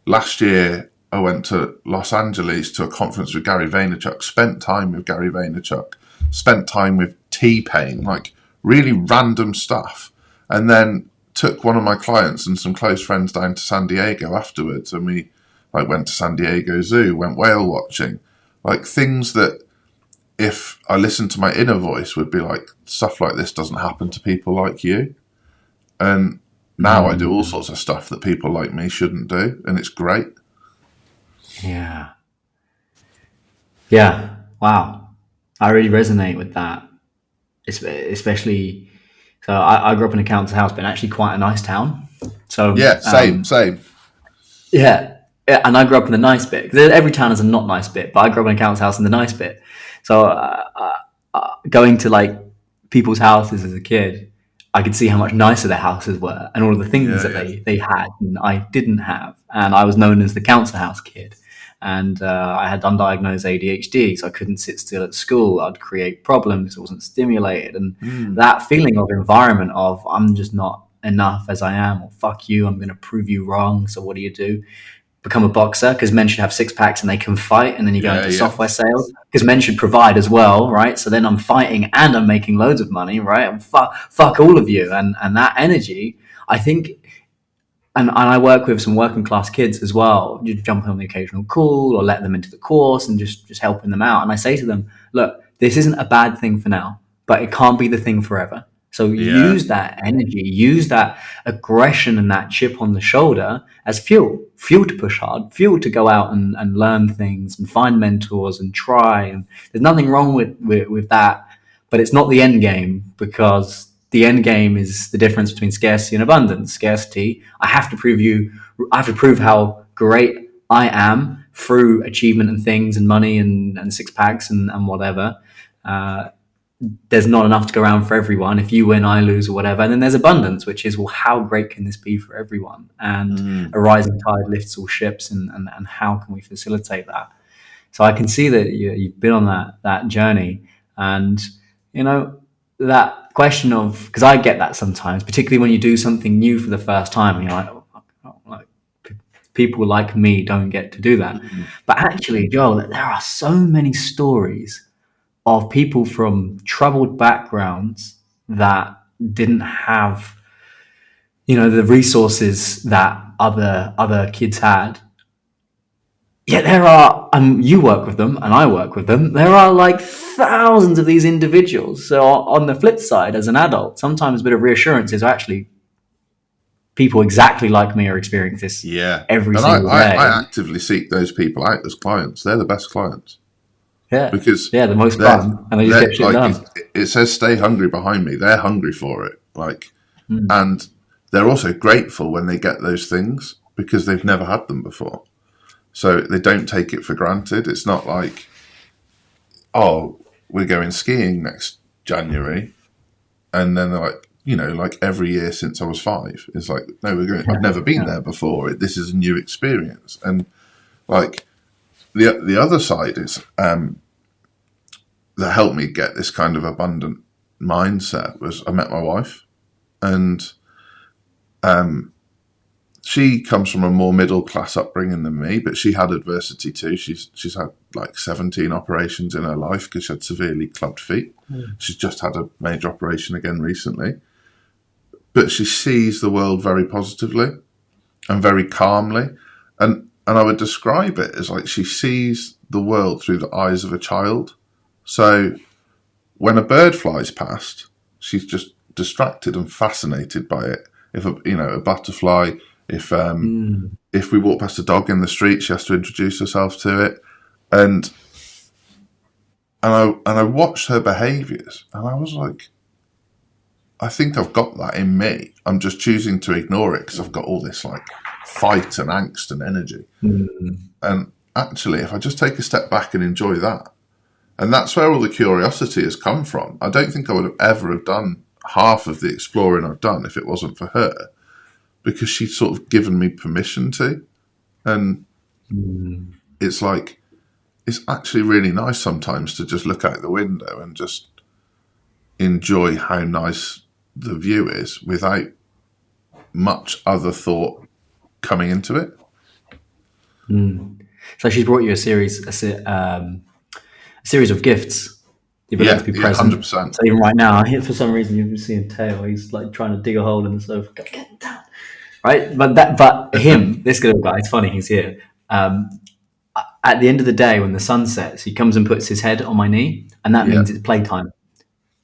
last year I went to Los Angeles to a conference with Gary Vaynerchuk, spent time with Gary Vaynerchuk, spent time with T-Pain, like really random stuff. And then took one of my clients and some close friends down to San Diego afterwards. And we like went to San Diego Zoo, went whale watching, like things that if I listened to my inner voice would be like, stuff like this doesn't happen to people like you. And now I do all sorts of stuff that people like me shouldn't do. And it's great. Yeah. Wow. I really resonate with that. Especially, so I grew up in a council house, but actually quite a nice town. So yeah, same. Yeah, and I grew up in the nice bit. 'Cause every town has a not nice bit, but I grew up in a council house in the nice bit. So going to like people's houses as a kid, I could see how much nicer their houses were and all of the things they had and I didn't have. And I was known as the council house kid. And I had undiagnosed ADHD, so I couldn't sit still at school. I'd create problems. I wasn't stimulated. And that feeling of environment of I'm just not enough as I am, or fuck you, I'm going to prove you wrong. So what do? Become a boxer, because men should have six packs and they can fight. And then you go into software sales, because men should provide as well, right? So then I'm fighting and I'm making loads of money, right? And fuck all of you. And that energy, I think... And I work with some working class kids as well. You jump on the occasional call or let them into the course and just helping them out. And I say to them, look, this isn't a bad thing for now, but it can't be the thing forever. So use that energy, use that aggression and that chip on the shoulder as fuel to push hard, fuel to go out and learn things and find mentors and try. And there's nothing wrong with that, but it's not the end game, because the end game is the difference between scarcity and abundance. Scarcity, I have to prove how great I am through achievement and things and money and six packs and whatever. There's not enough to go around for everyone. If you win, I lose, or whatever. And then there's abundance, which is, well, how great can this be for everyone? And a rising tide lifts all ships. And how can we facilitate that? So I can see that you've been on that journey. And, that question of, because I get that sometimes, particularly when you do something new for the first time, and you're like people like me don't get to do that. But actually, Joel, there are so many stories of people from troubled backgrounds that didn't have, the resources that other kids had. Yet there are, and you work with them and I work with them, there are like thousands of these individuals. So on the flip side, as an adult, sometimes a bit of reassurance is actually people exactly like me are experiencing this every single day. I actively seek those people out as clients. They're the best clients. Yeah, because yeah, the most they're fun, and they just they're get shit like done. it says stay hungry behind me. They're hungry for it, like, Mm. and they're also grateful when they get those things because they've never had them before. So they don't take it for granted. It's not like, oh, we're going skiing next January, and then they're like, like every year since I was 5. It's like, no, we're going. I've never been Yeah. there before. This is a new experience, and like the other side is that helped me get this kind of abundant mindset was I met my wife, and she comes from a more middle class upbringing than me, but she had adversity too. She's had like 17 operations in her life because she had severely clubbed feet. She's just had a major operation again recently, but she sees the world very positively and very calmly, and I would describe it as like she sees the world through the eyes of a child. So when a bird flies past, she's just distracted and fascinated by it. If a butterfly, if Mm. if we walk past a dog in the street, she has to introduce herself to it, and I watched her behaviours, and I was like, I think I've got that in me. I'm just choosing to ignore it because I've got all this like fight and angst and energy. Mm. And actually, if I just take a step back and enjoy that, and that's where all the curiosity has come from. I don't think I would have ever have done half of the exploring I've done if it wasn't for her, because she's sort of given me permission to. And Mm. it's like, it's actually really nice sometimes to just look out the window and just enjoy how nice the view is without much other thought coming into it. Mm. So she's brought you a series of gifts. The ability to Yeah, be yeah, present. 100%. So even right now, for some reason, you've been seeing Tail. He's like trying to dig a hole in the sofa. Get down, right? But him, this little guy, it's funny. He's here. Um, at the end of the day, when the sun sets, he comes and puts his head on my knee, and that Yeah, means it's playtime.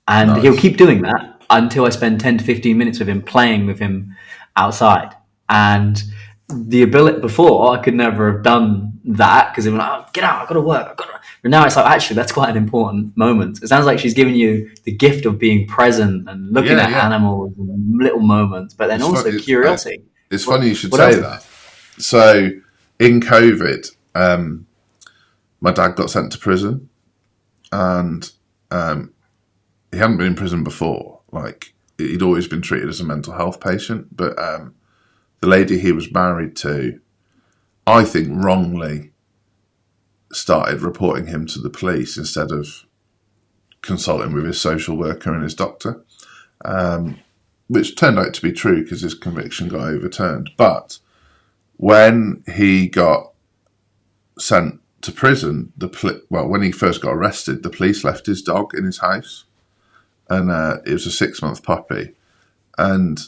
And he'll nice. keep doing that until I spend 10 to 15 minutes with him playing with him outside. And the ability before, I could never have done that because it was like, oh, get out, I've got to work. But now it's like, actually, that's quite an important moment. It sounds like she's giving you the gift of being present and looking Yeah, at yeah. animals and little moments, but then It's fun. also curiosity. It's What, funny you should what say else? that. So in COVID, my dad got sent to prison, and he hadn't been in prison before. Like, he'd always been treated as a mental health patient, but the lady he was married to, I think wrongly, started reporting him to the police instead of consulting with his social worker and his doctor, which turned out to be true because his conviction got overturned. But when he got sent to prison, when he first got arrested, the police left his dog in his house, and it was a 6-month puppy, and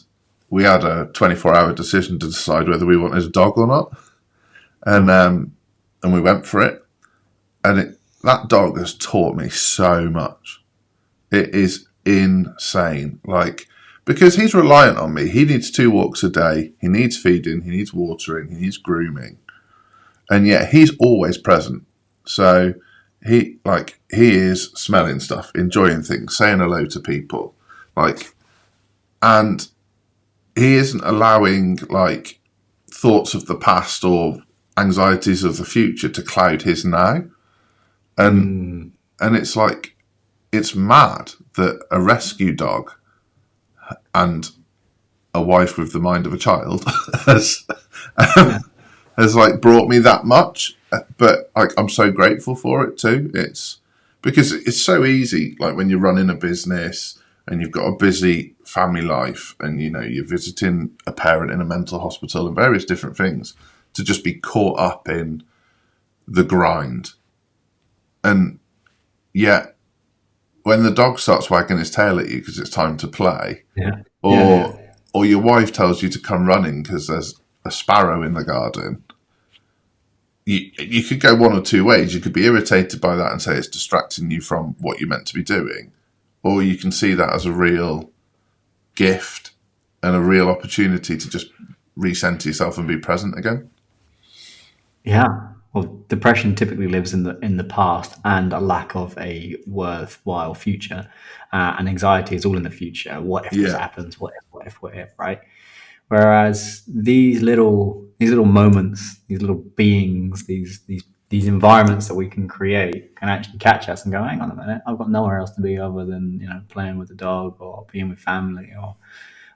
we had a 24-hour decision to decide whether we wanted a dog or not, and we went for it, and that dog has taught me so much. It is insane, like, because he's reliant on me. He needs 2 walks a day. He needs feeding. He needs watering. He needs grooming. And yet he's always present. So he is smelling stuff, enjoying things, saying hello to people, like, and he isn't allowing like thoughts of the past or anxieties of the future to cloud his now. And Mm, and it's like, it's mad that a rescue dog and a wife with the mind of a child has yeah. has like brought me that much, but like I'm so grateful for it too. It's because it's so easy, like when you're running a business and you've got a busy family life, and you're visiting a parent in a mental hospital and various different things, to just be caught up in the grind. And yet when the dog starts wagging his tail at you because it's time to play, Yeah. Yeah. Yeah. or your wife tells you to come running because there's a sparrow in the garden, you could go one or two ways. You could be irritated by that and say it's distracting you from what you're meant to be doing, or you can see that as a real gift and a real opportunity to just recenter yourself and be present again. Yeah. well, depression typically lives in the past and a lack of a worthwhile future, and anxiety is all in the future. What if this Yeah. happens? What if? What if? What if? Right? Whereas these little moments, these little beings, these environments that we can create can actually catch us and go, hang on a minute, I've got nowhere else to be other than playing with the dog or being with family or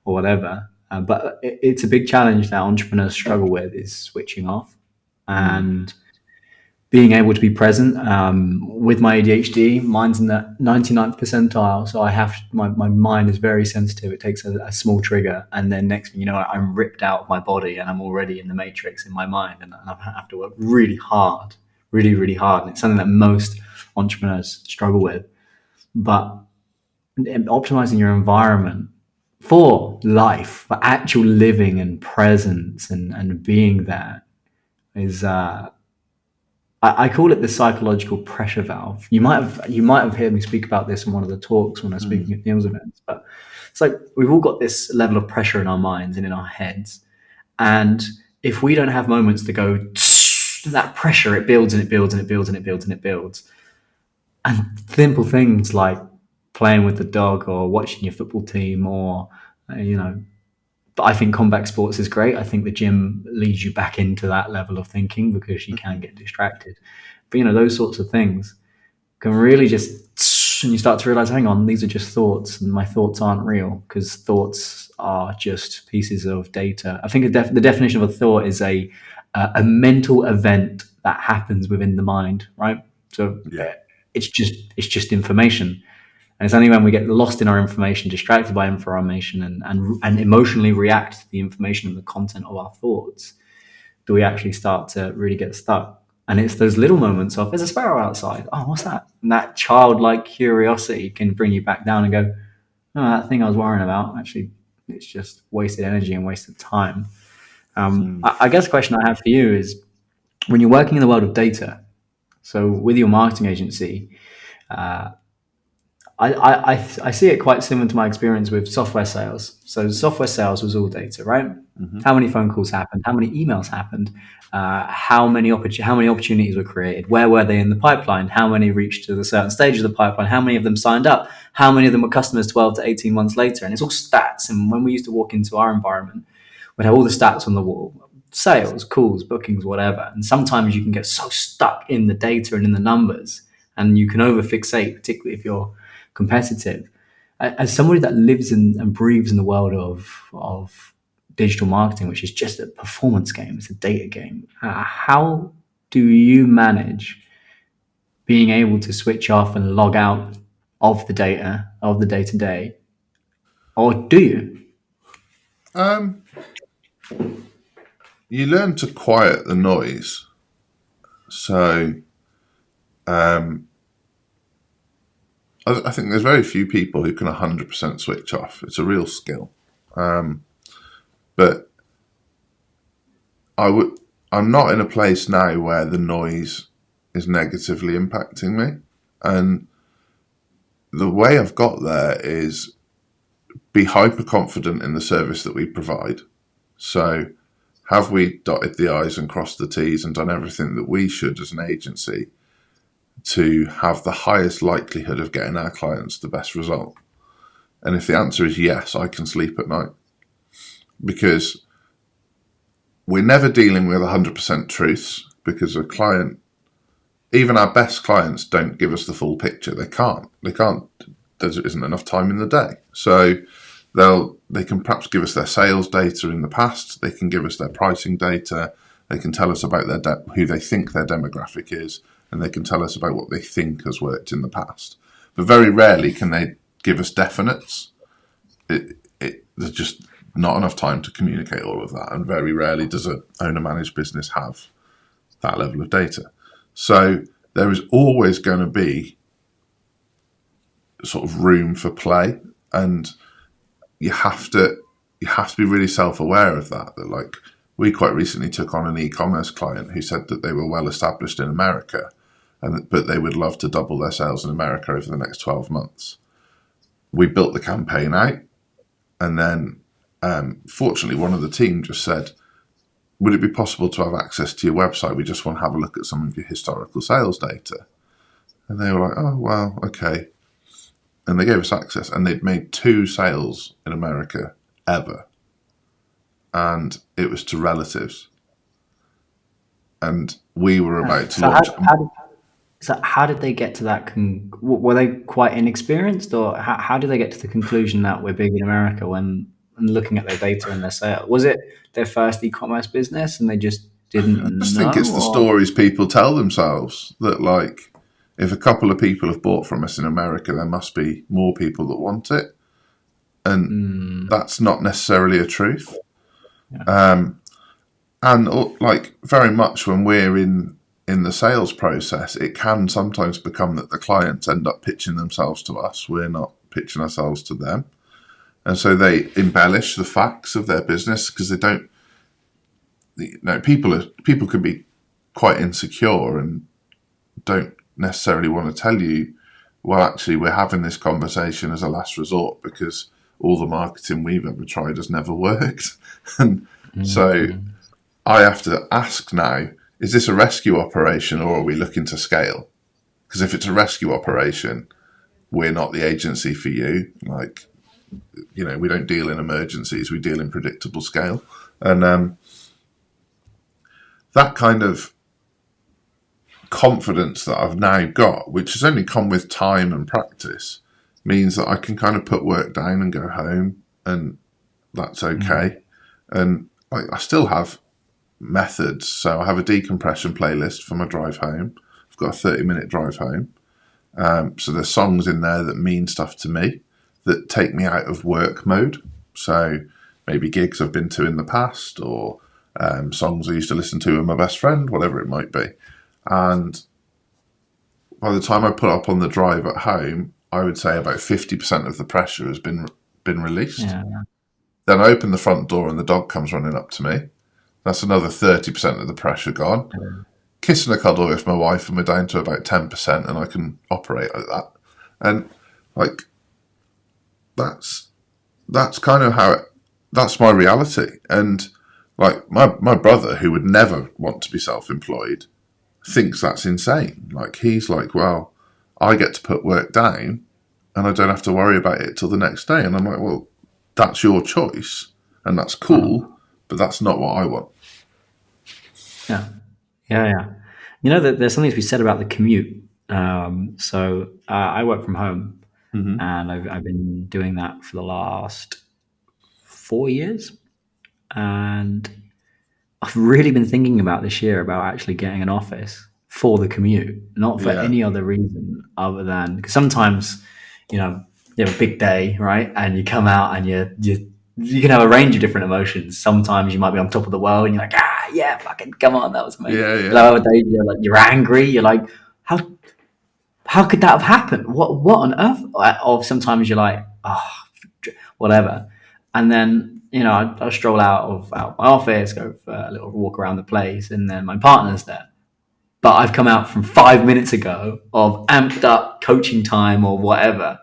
whatever. But it's a big challenge that entrepreneurs struggle with is switching off Mm. and being able to be present. With my ADHD, mine's in the 99th percentile. So my mind is very sensitive. It takes a small trigger. And then next thing you know, I'm ripped out of my body and I'm already in the matrix in my mind. And I have to work really hard, really, really hard. And it's something that most entrepreneurs struggle with. But optimizing your environment for life, for actual living and presence and being there is I call it the psychological pressure valve. You might have heard me speak about this in one of the talks when I was speaking Mm. at Neil's events, but it's like we've all got this level of pressure in our minds and in our heads. And if we don't have moments to go, that pressure, it builds and it builds and it builds and it builds and it builds. And simple things like playing with the dog or watching your football team or, you know, but I think combat sports is great. I think the gym leads you back into that level of thinking because you can get distracted. But those sorts of things can really just, and you start to realize, hang on, these are just thoughts, and my thoughts aren't real because thoughts are just pieces of data. I think the definition of a thought is a mental event that happens within the mind, right? So Yeah. it's just information. And it's only when we get lost in our information, distracted by information, and emotionally react to the information and the content of our thoughts, do we actually start to really get stuck. And it's those little moments of, there's a sparrow outside. Oh, what's that? And that childlike curiosity can bring you back down and go, oh, that thing I was worrying about, actually, it's just wasted energy and wasted time. Mm. I guess the question I have for you is, when you're working in the world of data, so with your marketing agency, I see it quite similar to my experience with software sales. So software sales was all data, right? Hmm. How many phone calls happened? How many emails happened? How many opportunities were created? Where were they in the pipeline? How many reached to the certain stage of the pipeline? How many of them signed up? How many of them were customers 12 to 18 months later? And it's all stats. And when we used to walk into our environment, we'd have all the stats on the wall: sales, calls, bookings, whatever. And sometimes you can get so stuck in the data and in the numbers, and you can overfixate, particularly if you're competitive. As somebody that lives and breathes in the world of digital marketing, which is just a performance game, it's a data game. How do you manage being able to switch off and log out of the data of the day to day, or do you? Um, you learn to quiet the noise. So um, I think there's very few people who can 100% switch off. It's a real skill. But I'm not in a place now where the noise is negatively impacting me. And the way I've got there is be hyper confident in the service that we provide. So have we dotted the I's and crossed the T's and done everything that we should as an agency to have the highest likelihood of getting our clients the best result? And if the answer is yes, I can sleep at night, because we're never dealing with 100% truths, because a client, even our best clients, don't give us the full picture. They can't. There isn't enough time in the day. So they can perhaps give us their sales data in the past. They can give us their pricing data. They can tell us about who they think their demographic is, and they can tell us about what they think has worked in the past. But very rarely can they give us definites. There's just not enough time to communicate all of that, and very rarely does an owner-managed business have that level of data. So there is always going to be sort of room for play, and you have to be really self-aware of that. That, like, we quite recently took on an e-commerce client who said that they were well established in America, but they would love to double their sales in America over the next 12 months. We built the campaign out, and then fortunately one of the team just said, would it be possible to have access to your website? We just want to have a look at some of your historical sales data. And they were like, oh, well, okay. And they gave us access, and they'd made 2 sales in America ever. And it was to relatives. And we were about to So launch. how did they get to that? Were they quite inexperienced, or how did they get to the conclusion that we're big in America when looking at their data and their sales? Was it their first e-commerce business and they just I didn't just think know? it's the Or stories people tell themselves that, like, if a couple of people have bought from us in America, there must be more people that want it. And that's not necessarily a truth. yeah. And like, very much when we're in the sales process, it can sometimes become that the clients end up pitching themselves to us. We're not pitching ourselves to them. And so they embellish the facts of their business because they don't, people can be quite insecure and don't necessarily want to tell you, well, actually, we're having this conversation as a last resort because all the marketing we've ever tried has never worked. And so I have to ask now, is this a rescue operation or are we looking to scale? Because if it's a rescue operation, we're not the agency for you. Like, we don't deal in emergencies, we deal in predictable scale. And that kind of confidence that I've now got, which has only come with time and practice, means that I can kind of put work down and go home, and that's okay. And I still have methods. So I have a decompression playlist for my drive home. I've got a 30-minute drive home. So there's songs in there that mean stuff to me, that take me out of work mode. So maybe gigs I've been to in the past, or songs I used to listen to with my best friend, whatever it might be. And by the time I put up on the drive at home, I would say about 50% of the pressure has been released. Yeah. Then I open the front door and the dog comes running up to me. That's another 30% of the pressure gone. Kiss and a cuddle with my wife, and we're down to about 10%, and I can operate like that. And like, that's kind of how that's my reality. And like, my brother, who would never want to be self-employed, thinks that's insane. Like, he's like, well, I get to put work down and I don't have to worry about it till the next day. And I'm like, well, that's your choice and that's cool, but that's not what I want. Yeah. There's something to be said about the commute. So I work from home, and I've been doing that for the last 4 years, and I've really been thinking about this year about actually getting an office for the commute, not for any other reason other than because sometimes, you have a big day, right? And you come out and you can have a range of different emotions. Sometimes you might be on top of the world and you're like, yeah, fucking come on, that was amazing. Yeah. Other days you're angry. You're like, how could that have happened? What on earth? Or sometimes you're like, whatever. And then I stroll out my office, go for a little walk around the place, and then my partner's there. But I've come out from 5 minutes ago of amped up coaching time or whatever,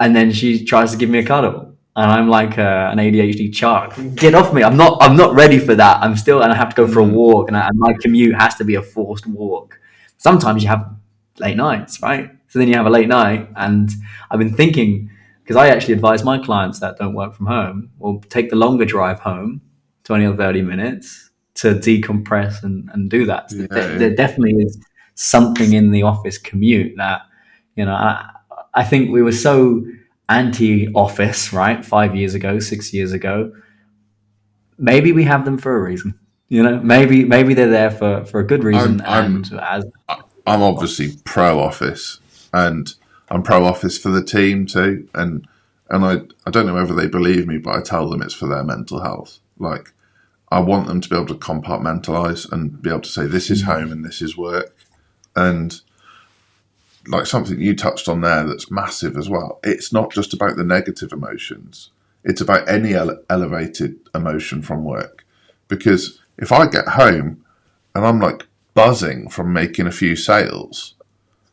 and then she tries to give me a cuddle, and I'm like an ADHD child. Get off me! I'm not ready for that. I'm still, and I have to go for a walk, and my commute has to be a forced walk. Sometimes you have late nights, right? So then you have a late night, and I've been thinking, because I actually advise my clients that don't work from home, or take the longer drive home, 20 or 30 minutes, to decompress and do that. So there definitely is something in the office commute that, I think we were so anti-office, right? 5 years ago, 6 years ago. Maybe we have them for a reason. Maybe they're there for a good reason. I'm obviously pro office, and I'm pro office for the team too. And I don't know whether they believe me, but I tell them it's for their mental health. Like, I want them to be able to compartmentalize and be able to say, this is home and this is work. And like something you touched on there that's massive as well. It's not just about the negative emotions. It's about any elevated emotion from work. Because if I get home and I'm like buzzing from making a few sales,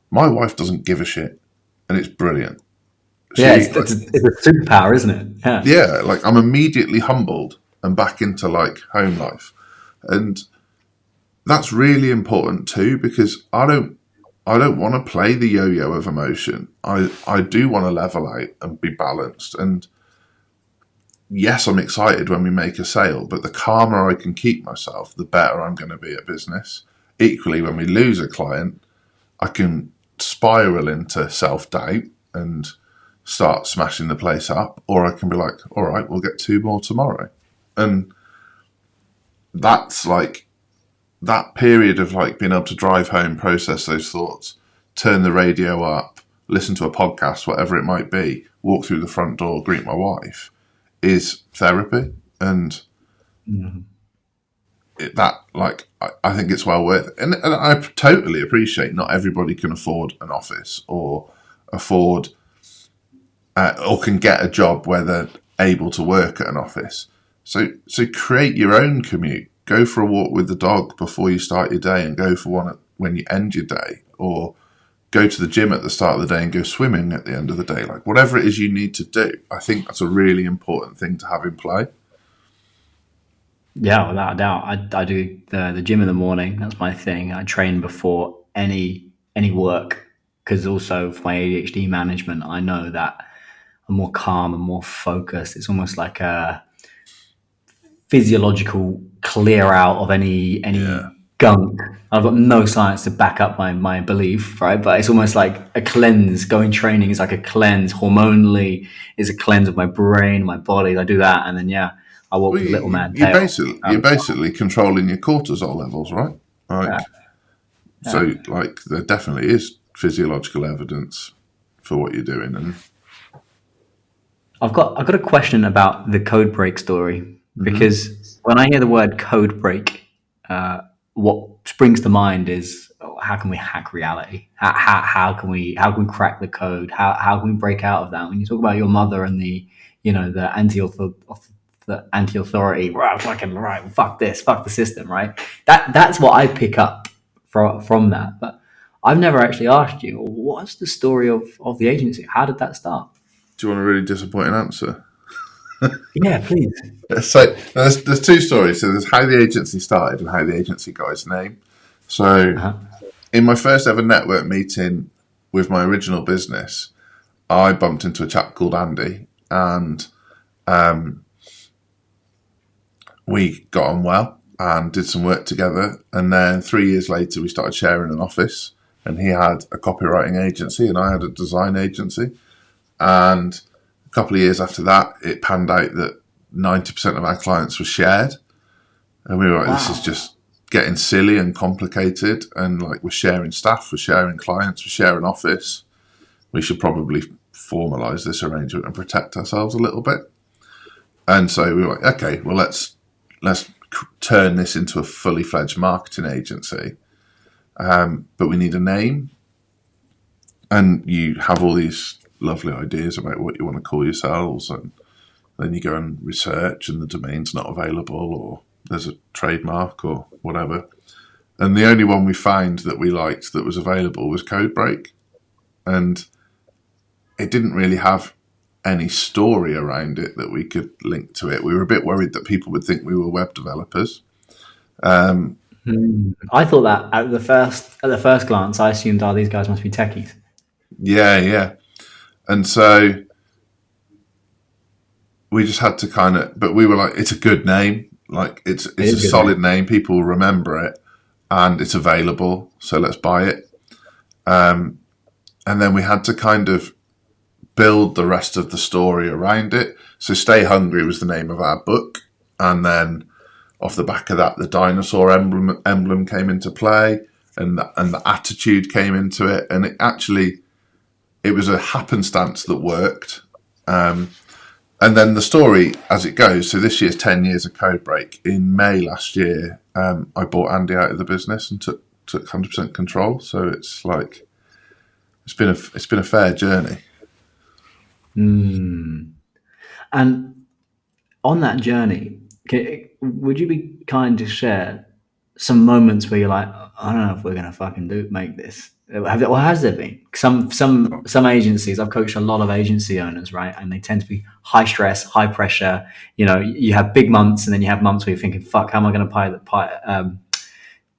my wife doesn't give a shit. And it's brilliant. It's a superpower, isn't it? Yeah, like, I'm immediately humbled and back into like home life. And that's really important too, because I don't want to play the yo-yo of emotion. I do want to level out and be balanced. And yes, I'm excited when we make a sale, but the calmer I can keep myself, the better I'm going to be at business. Equally, when we lose a client, I can spiral into self-doubt and start smashing the place up, or I can be like, all right, we'll get 2 more tomorrow. And that's like that period of like being able to drive home, process those thoughts, turn the radio up, listen to a podcast, whatever it might be, walk through the front door, greet my wife, is therapy. And that, like, I think it's well worth it. And I totally appreciate not everybody can afford an office or afford or can get a job where they're able to work at an office. So create your own commute. Go for a walk with the dog before you start your day, and go for one when you end your day, or go to the gym at the start of the day and go swimming at the end of the day. Like, whatever it is you need to do, I think that's a really important thing to have in play. Yeah, without a doubt. I do the gym in the morning. That's my thing. I train before any work, because also for my ADHD management, I know that I'm more calm and more focused. It's almost like a physiological clear out of Yeah. any gunk. I've got no science to back up my belief, right? But it's almost like a cleanse. Going training is like a cleanse. Hormonally is a cleanse of my brain, my body. I do that, and then I walk Well, the little man you tail. you're basically controlling your cortisol levels, right? Yeah, Like, yeah. so, like, there definitely is physiological evidence for what you're doing. And I've got a question about the code break story, because when I hear the word code break, what springs to mind is, oh, how can we hack reality? How can we crack the code? How can we break out of that? When you talk about your mother and the anti-authority, right, fucking right, fuck this, fuck the system, right? That's what I pick up from that. But I've never actually asked you, what's the story of the agency? How did that start? do you want a really disappointing answer? Yeah, please. So there's 2 stories. So there's how the agency started and how the agency got its name. So Uh-huh. in my first ever network meeting with my original business, I bumped into a chap called Andy, and we got on well and did some work together. And then 3 years later, we started sharing an office, and he had a copywriting agency and I had a design agency. And a couple of years after that, it panned out that 90% of our clients were shared. And we were like, this is Wow. just getting silly and complicated. And like, we're sharing staff, we're sharing clients, we're sharing office. We should probably formalize this arrangement and protect ourselves a little bit. And so we were like, okay, well, let's turn this into a fully fledged marketing agency. But we need a name. And you have all these lovely ideas about what you want to call yourselves, and then you go and research and the domain's not available, or there's a trademark or whatever. And the only one we found that we liked that was available was Codebreak. And it didn't really have any story around it that we could link to it. We were a bit worried that people would think we were web developers. I thought that at the first glance, I assumed, oh, these guys must be techies. Yeah, yeah. And so we just had to kind of, but we were like, it's a good name. Like, it's It a is a good name. solid name. People will remember it, and it's available. So let's buy it. And then we had to kind of build the rest of the story around it. So Stay Hungry was the name of our book. And then off the back of that, the dinosaur emblem came into play, and the attitude came into it. And it was a happenstance that worked. And then the story as it goes. So this year's 10 years of Codebreak. In May last year, I bought Andy out of the business and took 100% control. So it's like, it's been a fair journey. And on that journey, would you be kind to share? some moments where you're like, I don't know if we're gonna fucking make this? Has there been some agencies? I've coached a lot of agency owners, right? And they tend to be high stress, high pressure. You know, you have big months, and then you have months where you're thinking, "Fuck, how am I going to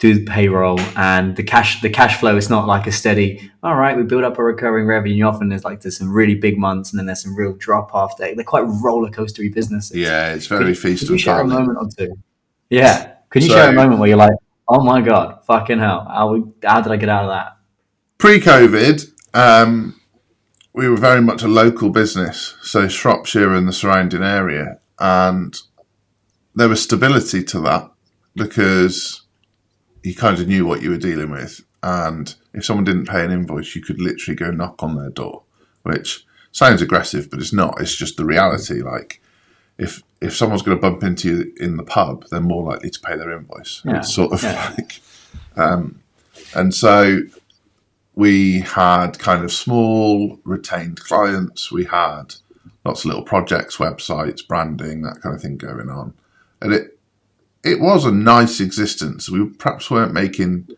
do the payroll?" And the cash flow is not like a steady. All right, we build up a recurring revenue. Often there's some really big months, and then there's some real drop off. They're quite roller coastery businesses. Yeah, it's Could very you, feast could you and share a famine. moment or two? Yeah. Could you share a So moment where you're like, oh my God, fucking hell, how did I get out of that? pre-COVID, we were very much a local business, so Shropshire and the surrounding area, and there was stability to that because you kind of knew what you were dealing with, and if someone didn't pay an invoice, you could literally go knock on their door, which sounds aggressive, but it's not. It's just the reality. Like if someone's going to bump into you in the pub, they're more likely to pay their invoice. Yeah. It's sort of Yeah. like, and so we had kind of small retained clients. We had lots of little projects, websites, branding, that kind of thing going on, and it was a nice existence. We perhaps weren't making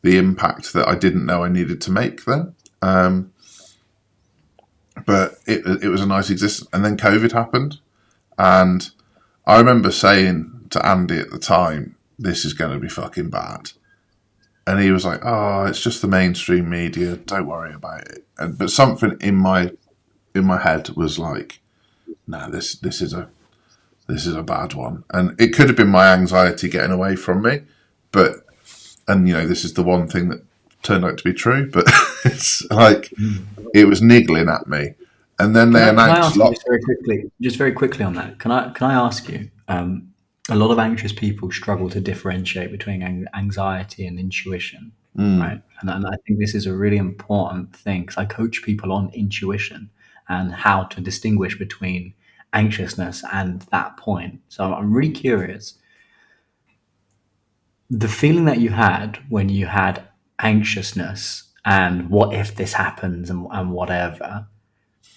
the impact that I didn't know I needed to make then. But it was a nice existence. And then COVID happened. And I remember saying to Andy at the time, this is going to be fucking bad. And he was like, oh, it's just the mainstream media. Don't worry about it. But something in my head was like, no, this is a bad one. And it could have been my anxiety getting away from me. And this is the one thing that turned out to be true, but it's like, it was niggling at me. And then they announced just very quickly on that. Can I ask you? A lot of anxious people struggle to differentiate between anxiety and intuition, right? And I think this is a really important thing because I coach people on intuition and how to distinguish between anxiousness and that point. So I'm really curious. The feeling that you had when you had anxiousness and what if this happens and whatever,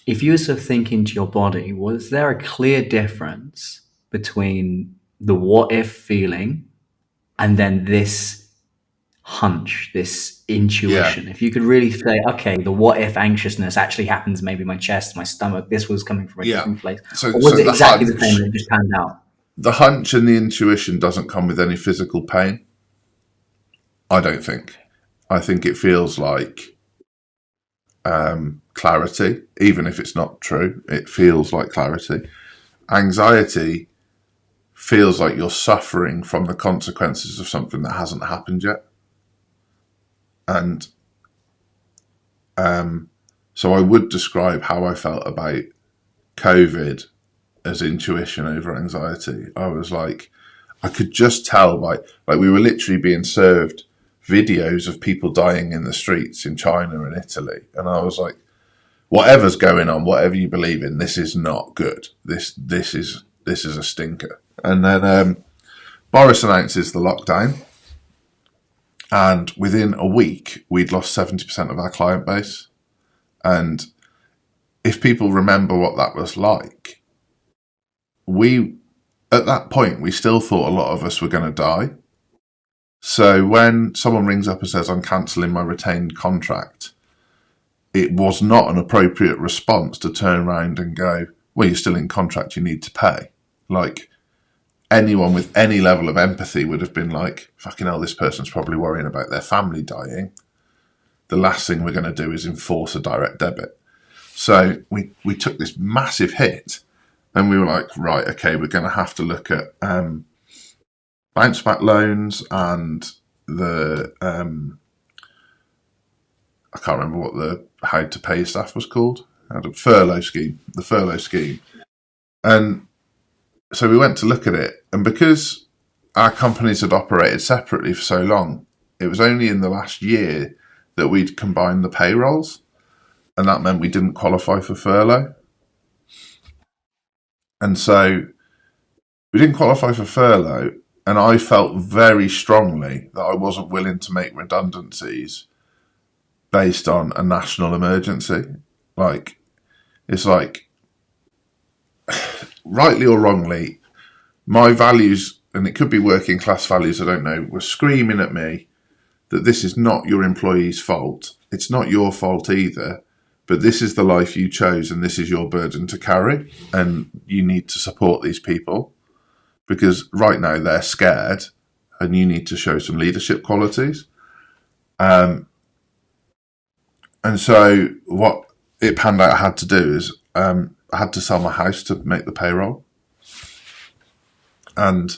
if you were to think into your body, was there a clear difference between the what if feeling and then this hunch, this yeah, intuition? If you could really say, okay, the what if anxiousness actually happens, maybe my chest, my stomach, this was coming from a yeah. different place. So Or was it the exactly the same hunch, and it just panned out? the hunch and the intuition doesn't come with any physical pain. I don't think. I think it feels like clarity, even if it's not true. It feels like clarity. Anxiety feels like you're suffering from the consequences of something that hasn't happened yet. And so I would describe how I felt about COVID as intuition over anxiety. I was like, I could just tell by, like, we were literally being served videos of people dying in the streets in China and Italy. And I was like, whatever's going on, whatever you believe in, this is not good. This is a stinker. And then Boris announces the lockdown. And within a week, we'd lost 70% of our client base. And if people remember what that was like, at that point, we still thought a lot of us were going to die. So when someone rings up and says, I'm cancelling my retained contract, it was not an appropriate response to turn around and go, well, you're still in contract, you need to pay. Like, anyone with any level of empathy would have been like, fucking hell, this person's probably worrying about their family dying. The last thing we're going to do is enforce a direct debit. So we took this massive hit and we were like, right, okay, we're going to have to look at bounce back loans and the I can't remember what the how to pay staff was called. The furlough scheme. And so we went to look at it, and because our companies had operated separately for so long, it was only in the last year that we'd combined the payrolls, and that meant we didn't qualify for furlough. And so we didn't qualify for furlough, and I felt very strongly that I wasn't willing to make redundancies based on a national emergency. Like, it's like, rightly or wrongly, my values and it could be working class values, I don't know, were screaming at me that this is not your employee's fault. It's not your fault either, but this is the life you chose and this is your burden to carry. And you need to support these people because right now they're scared and you need to show some leadership qualities. And so what it panned out I had to do is I had to sell my house to make the payroll. And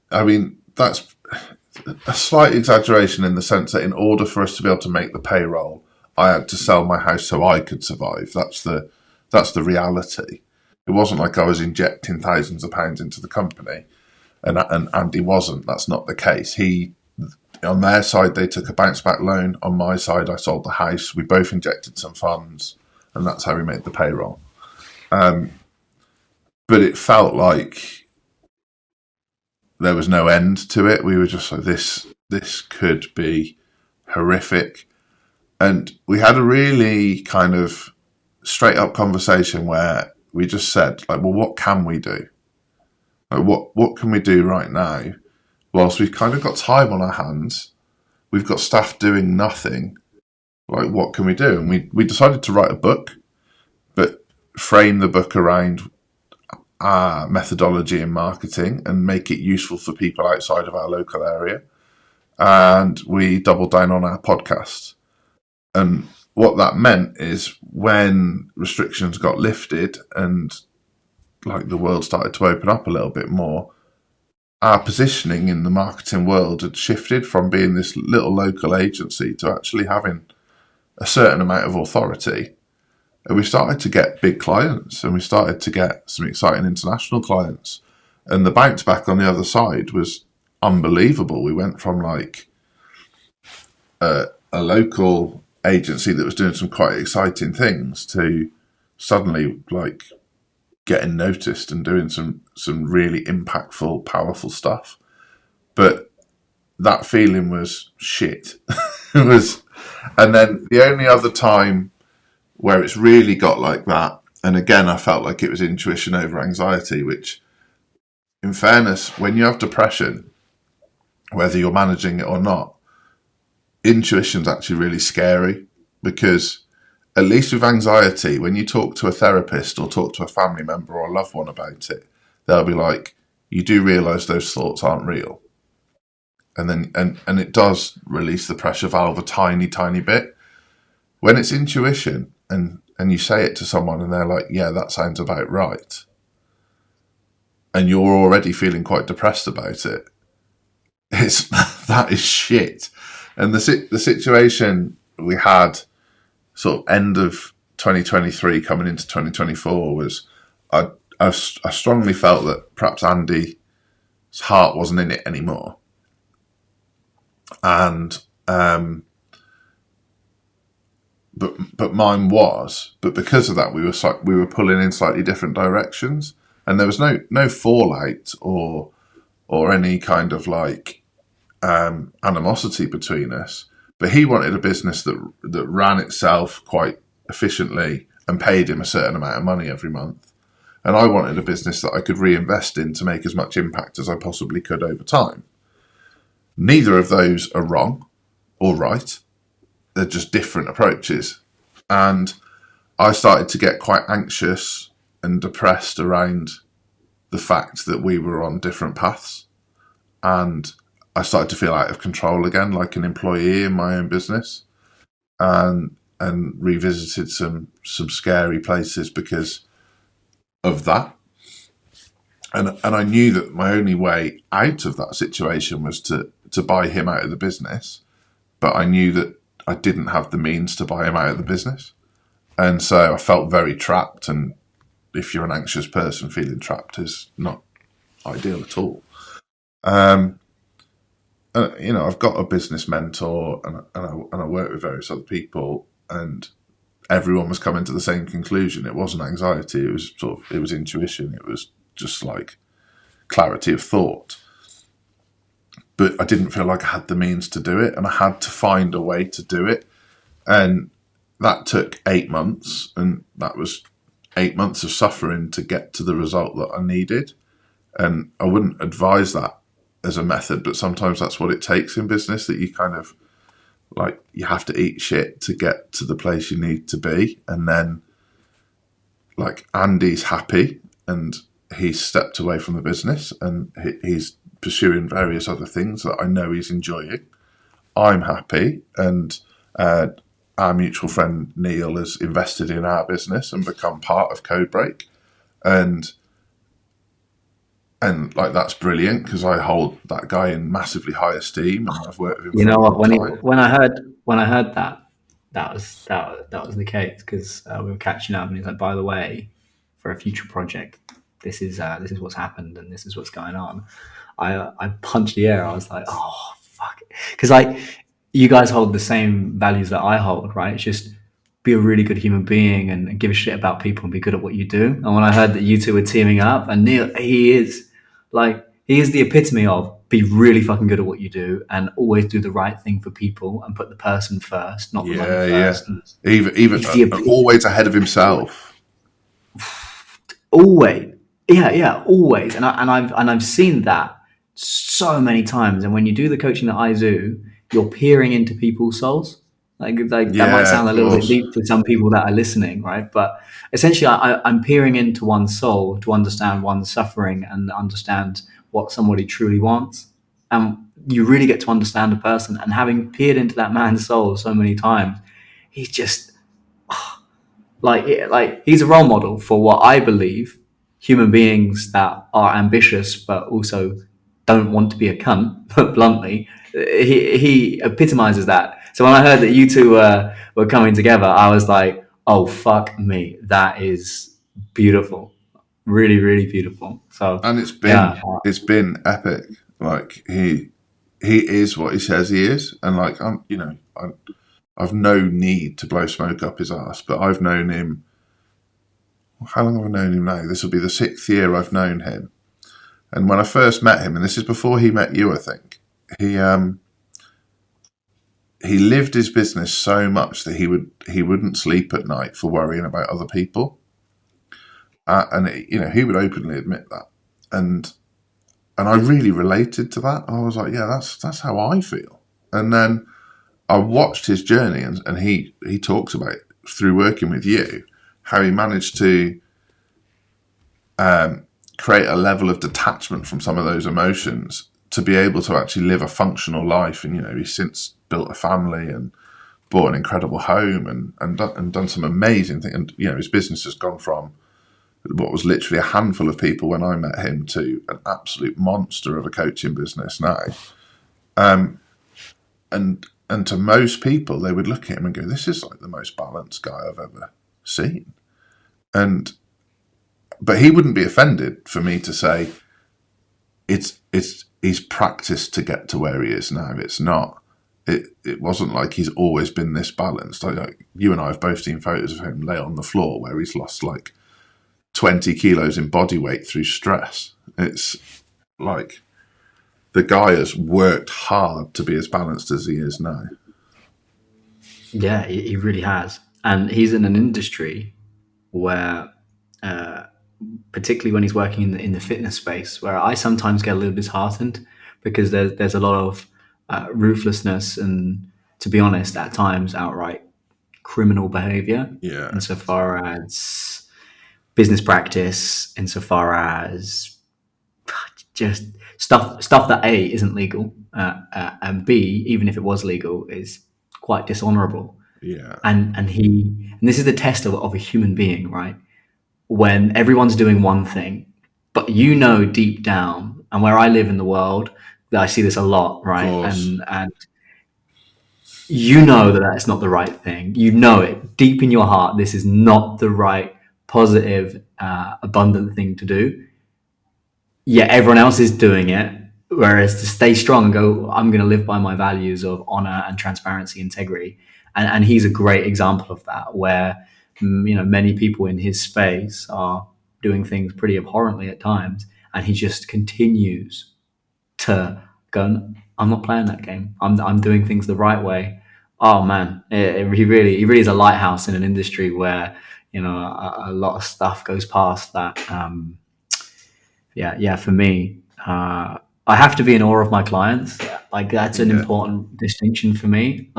I mean, that's a slight exaggeration in the sense that in order for us to be able to make the payroll, I had to sell my house so I could survive. That's the reality. It wasn't like I was injecting thousands of pounds into the company, and Andy wasn't. That's not the case. He, on their side, they took a bounce back loan. On my side, I sold the house. We both injected some funds, and that's how we made the payroll. But it felt like there was no end to it. We were just like, this could be horrific. And we had a really kind of straight up conversation where we just said, like, well, what can we do? Like, what can we do right now? Whilst we've kind of got time on our hands, we've got staff doing nothing. Like, what can we do? And we decided to write a book, but frame the book around our methodology in marketing and make it useful for people outside of our local area. And we doubled down on our podcast. And what that meant is when restrictions got lifted and like the world started to open up a little bit more, our positioning in the marketing world had shifted from being this little local agency to actually having a certain amount of authority. And we started to get big clients and we started to get some exciting international clients. And the bounce back on the other side was unbelievable. We went from like a local agency that was doing some quite exciting things to suddenly like getting noticed and doing some really impactful, powerful stuff. But that feeling was shit. And then the only other time where it's really got like that, and again, I felt like it was intuition over anxiety, which, in fairness, when you have depression, whether you're managing it or not, intuition's actually really scary because at least with anxiety, when you talk to a therapist or talk to a family member or a loved one about it, they'll be like, you do realise those thoughts aren't real. And then and it does release the pressure valve a tiny, tiny bit. When it's intuition and you say it to someone and they're like, yeah, that sounds about right, and you're already feeling quite depressed about it, that is shit. And the situation we had sort of end of 2023 coming into 2024 was I strongly felt that perhaps Andy's heart wasn't in it anymore. And but mine was. But because of that, we were pulling in slightly different directions, and there was no fallout or any kind of like animosity between us. But he wanted a business that ran itself quite efficiently and paid him a certain amount of money every month, and I wanted a business that I could reinvest in to make as much impact as I possibly could over time. Neither of those are wrong or right. They're just different approaches. And I started to get quite anxious and depressed around the fact that we were on different paths. And I started to feel out of control again, like an employee in my own business, and revisited some scary places because of that. And I knew that my only way out of that situation was to buy him out of the business, but I knew that I didn't have the means to buy him out of the business. And so I felt very trapped. And if you're an anxious person, feeling trapped is not ideal at all. I've got a business mentor and I work with various other people, and everyone was coming to the same conclusion. It wasn't anxiety. It was intuition. It was just like clarity of thought. But I didn't feel like I had the means to do it, and I had to find a way to do it. And that took 8 months, and that was 8 months of suffering to get to the result that I needed. And I wouldn't advise that as a method, but sometimes that's what it takes in business, that you kind of like, you have to eat shit to get to the place you need to be. And then like Andy's happy and he's stepped away from the business and he's pursuing various other things that I know he's enjoying. I'm happy, and our mutual friend Neil has invested in our business and become part of Codebreak, and like that's brilliant because I hold that guy in massively high esteem and I've worked with him You for know a what? long time. When I heard that, that was the case, because we were catching up, and he's like, by the way, for a future project, this is what's happened and this is what's going on. I punched the air. I was like, oh fuck, because like you guys hold the same values that I hold, right? It's just be a really good human being and give a shit about people and be good at what you do. And when I heard that you two were teaming up, and Neil, he is the epitome of be really fucking good at what you do and always do the right thing for people and put the person first, not the money Yeah, yeah. first. Even He's the always ahead of himself. always, yeah, always. And I've seen that so many times. And when you do the coaching that I do, you're peering into people's souls. Like that might Yeah, sound of a little bit course. deep to some people that are listening, right? But essentially, I'm peering into one's soul to understand one's suffering and understand what somebody truly wants. And you really get to understand a person. And having peered into that man's soul so many times, he's just like he's a role model for what I believe human beings that are ambitious but also don't want to be a cunt, bluntly. He epitomizes that. So when I heard that you two were coming together, I was like, oh fuck me, that is beautiful, really, really beautiful. So And yeah, it's been epic. Like he is what he says he is, and like I've no need to blow smoke up his ass, but I've known him. How long have I known him now? This will be the 6th year I've known him. And when I first met him, and this is before he met you, I think he lived his business so much that he wouldn't sleep at night for worrying about other people, and he would openly admit that, and I really related to that. I was like, yeah, that's how I feel. And then I watched his journey, and he talks about through working with you how he managed to create a level of detachment from some of those emotions to be able to actually live a functional life. And he's since built a family and bought an incredible home and done some amazing things. And his business has gone from what was literally a handful of people when I met him to an absolute monster of a coaching business now. And to most people, they would look at him and go, "This is like the most balanced guy I've ever seen." But he wouldn't be offended for me to say he's practiced to get to where he is now. It's not. It wasn't like he's always been this balanced. You and I have both seen photos of him lay on the floor where he's lost like 20 kilos in body weight through stress. It's like the guy has worked hard to be as balanced as he is now. yeah, he really has, and he's in an industry where particularly when he's working in the fitness space, where I sometimes get a little disheartened because there's a lot of ruthlessness and, to be honest, at times outright criminal behavior Yeah, insofar as business practice, insofar as just stuff that A isn't legal, and B, even if it was legal, is quite dishonorable. yeah, And this is the test of a human being, right? When everyone's doing one thing, but deep down, and where I live in the world, that I see this a lot, of right? course. And that that's not the right thing. You know it deep in your heart. This is not the right, positive, abundant thing to do. Yet everyone else is doing it. Whereas to stay strong and go, I'm going to live by my values of honor and transparency, integrity. And he's a great example of that, where many people in his space are doing things pretty abhorrently at times, and he just continues to go, I'm not playing that game. I'm doing things the right way. Oh man, he really is a lighthouse in an industry where a lot of stuff goes past that. For me, I have to be in awe of my clients. Like that's an Yeah. important distinction for me,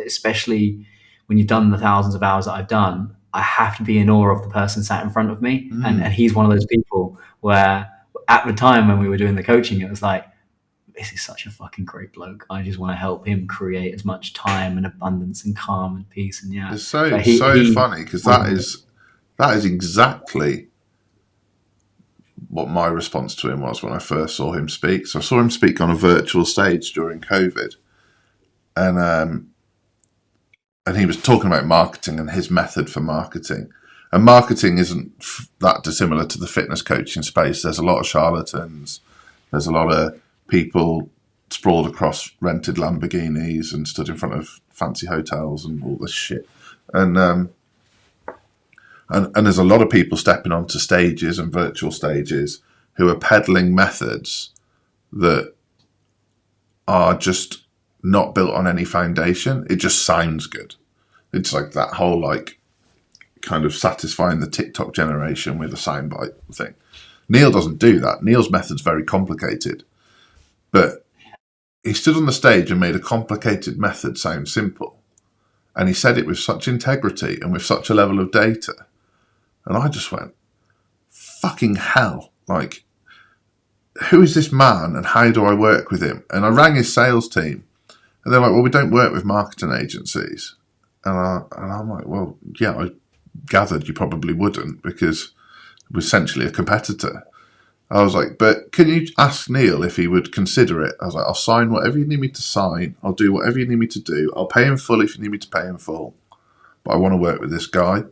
especially when you've done the thousands of hours that I've done. I have to be in awe of the person sat in front of me, and Mm. he's one of those people where at the time when we were doing the coaching, it was like, this is such a fucking great bloke. I just want to help him create as much time and abundance and calm and peace. And yeah, It's so but he so he funny because that is exactly what my response to him was when I first saw him speak. So I saw him speak on a virtual stage during COVID, and he was talking about marketing and his method for marketing. And marketing isn't that dissimilar to the fitness coaching space. There's a lot of charlatans. There's a lot of people sprawled across rented Lamborghinis and stood in front of fancy hotels and all this shit. And there's a lot of people stepping onto stages and virtual stages who are peddling methods that are just not built on any foundation. It just sounds good. It's like that whole like kind of satisfying the TikTok generation with a soundbite thing. Neil doesn't do that. Neil's method's very complicated, but he stood on the stage and made a complicated method sound simple. And he said it with such integrity and with such a level of data. And I just went, fucking hell. Like, who is this man and how do I work with him? And I rang his sales team and they're like, well, we don't work with marketing agencies. And I'm like, well, yeah, I gathered you probably wouldn't because we're essentially a competitor. I was like, but can you ask Neil if he would consider it? I was like, I'll sign whatever you need me to sign. I'll do whatever you need me to do. I'll pay him full if you need me to pay him full. But I want to work with this guy.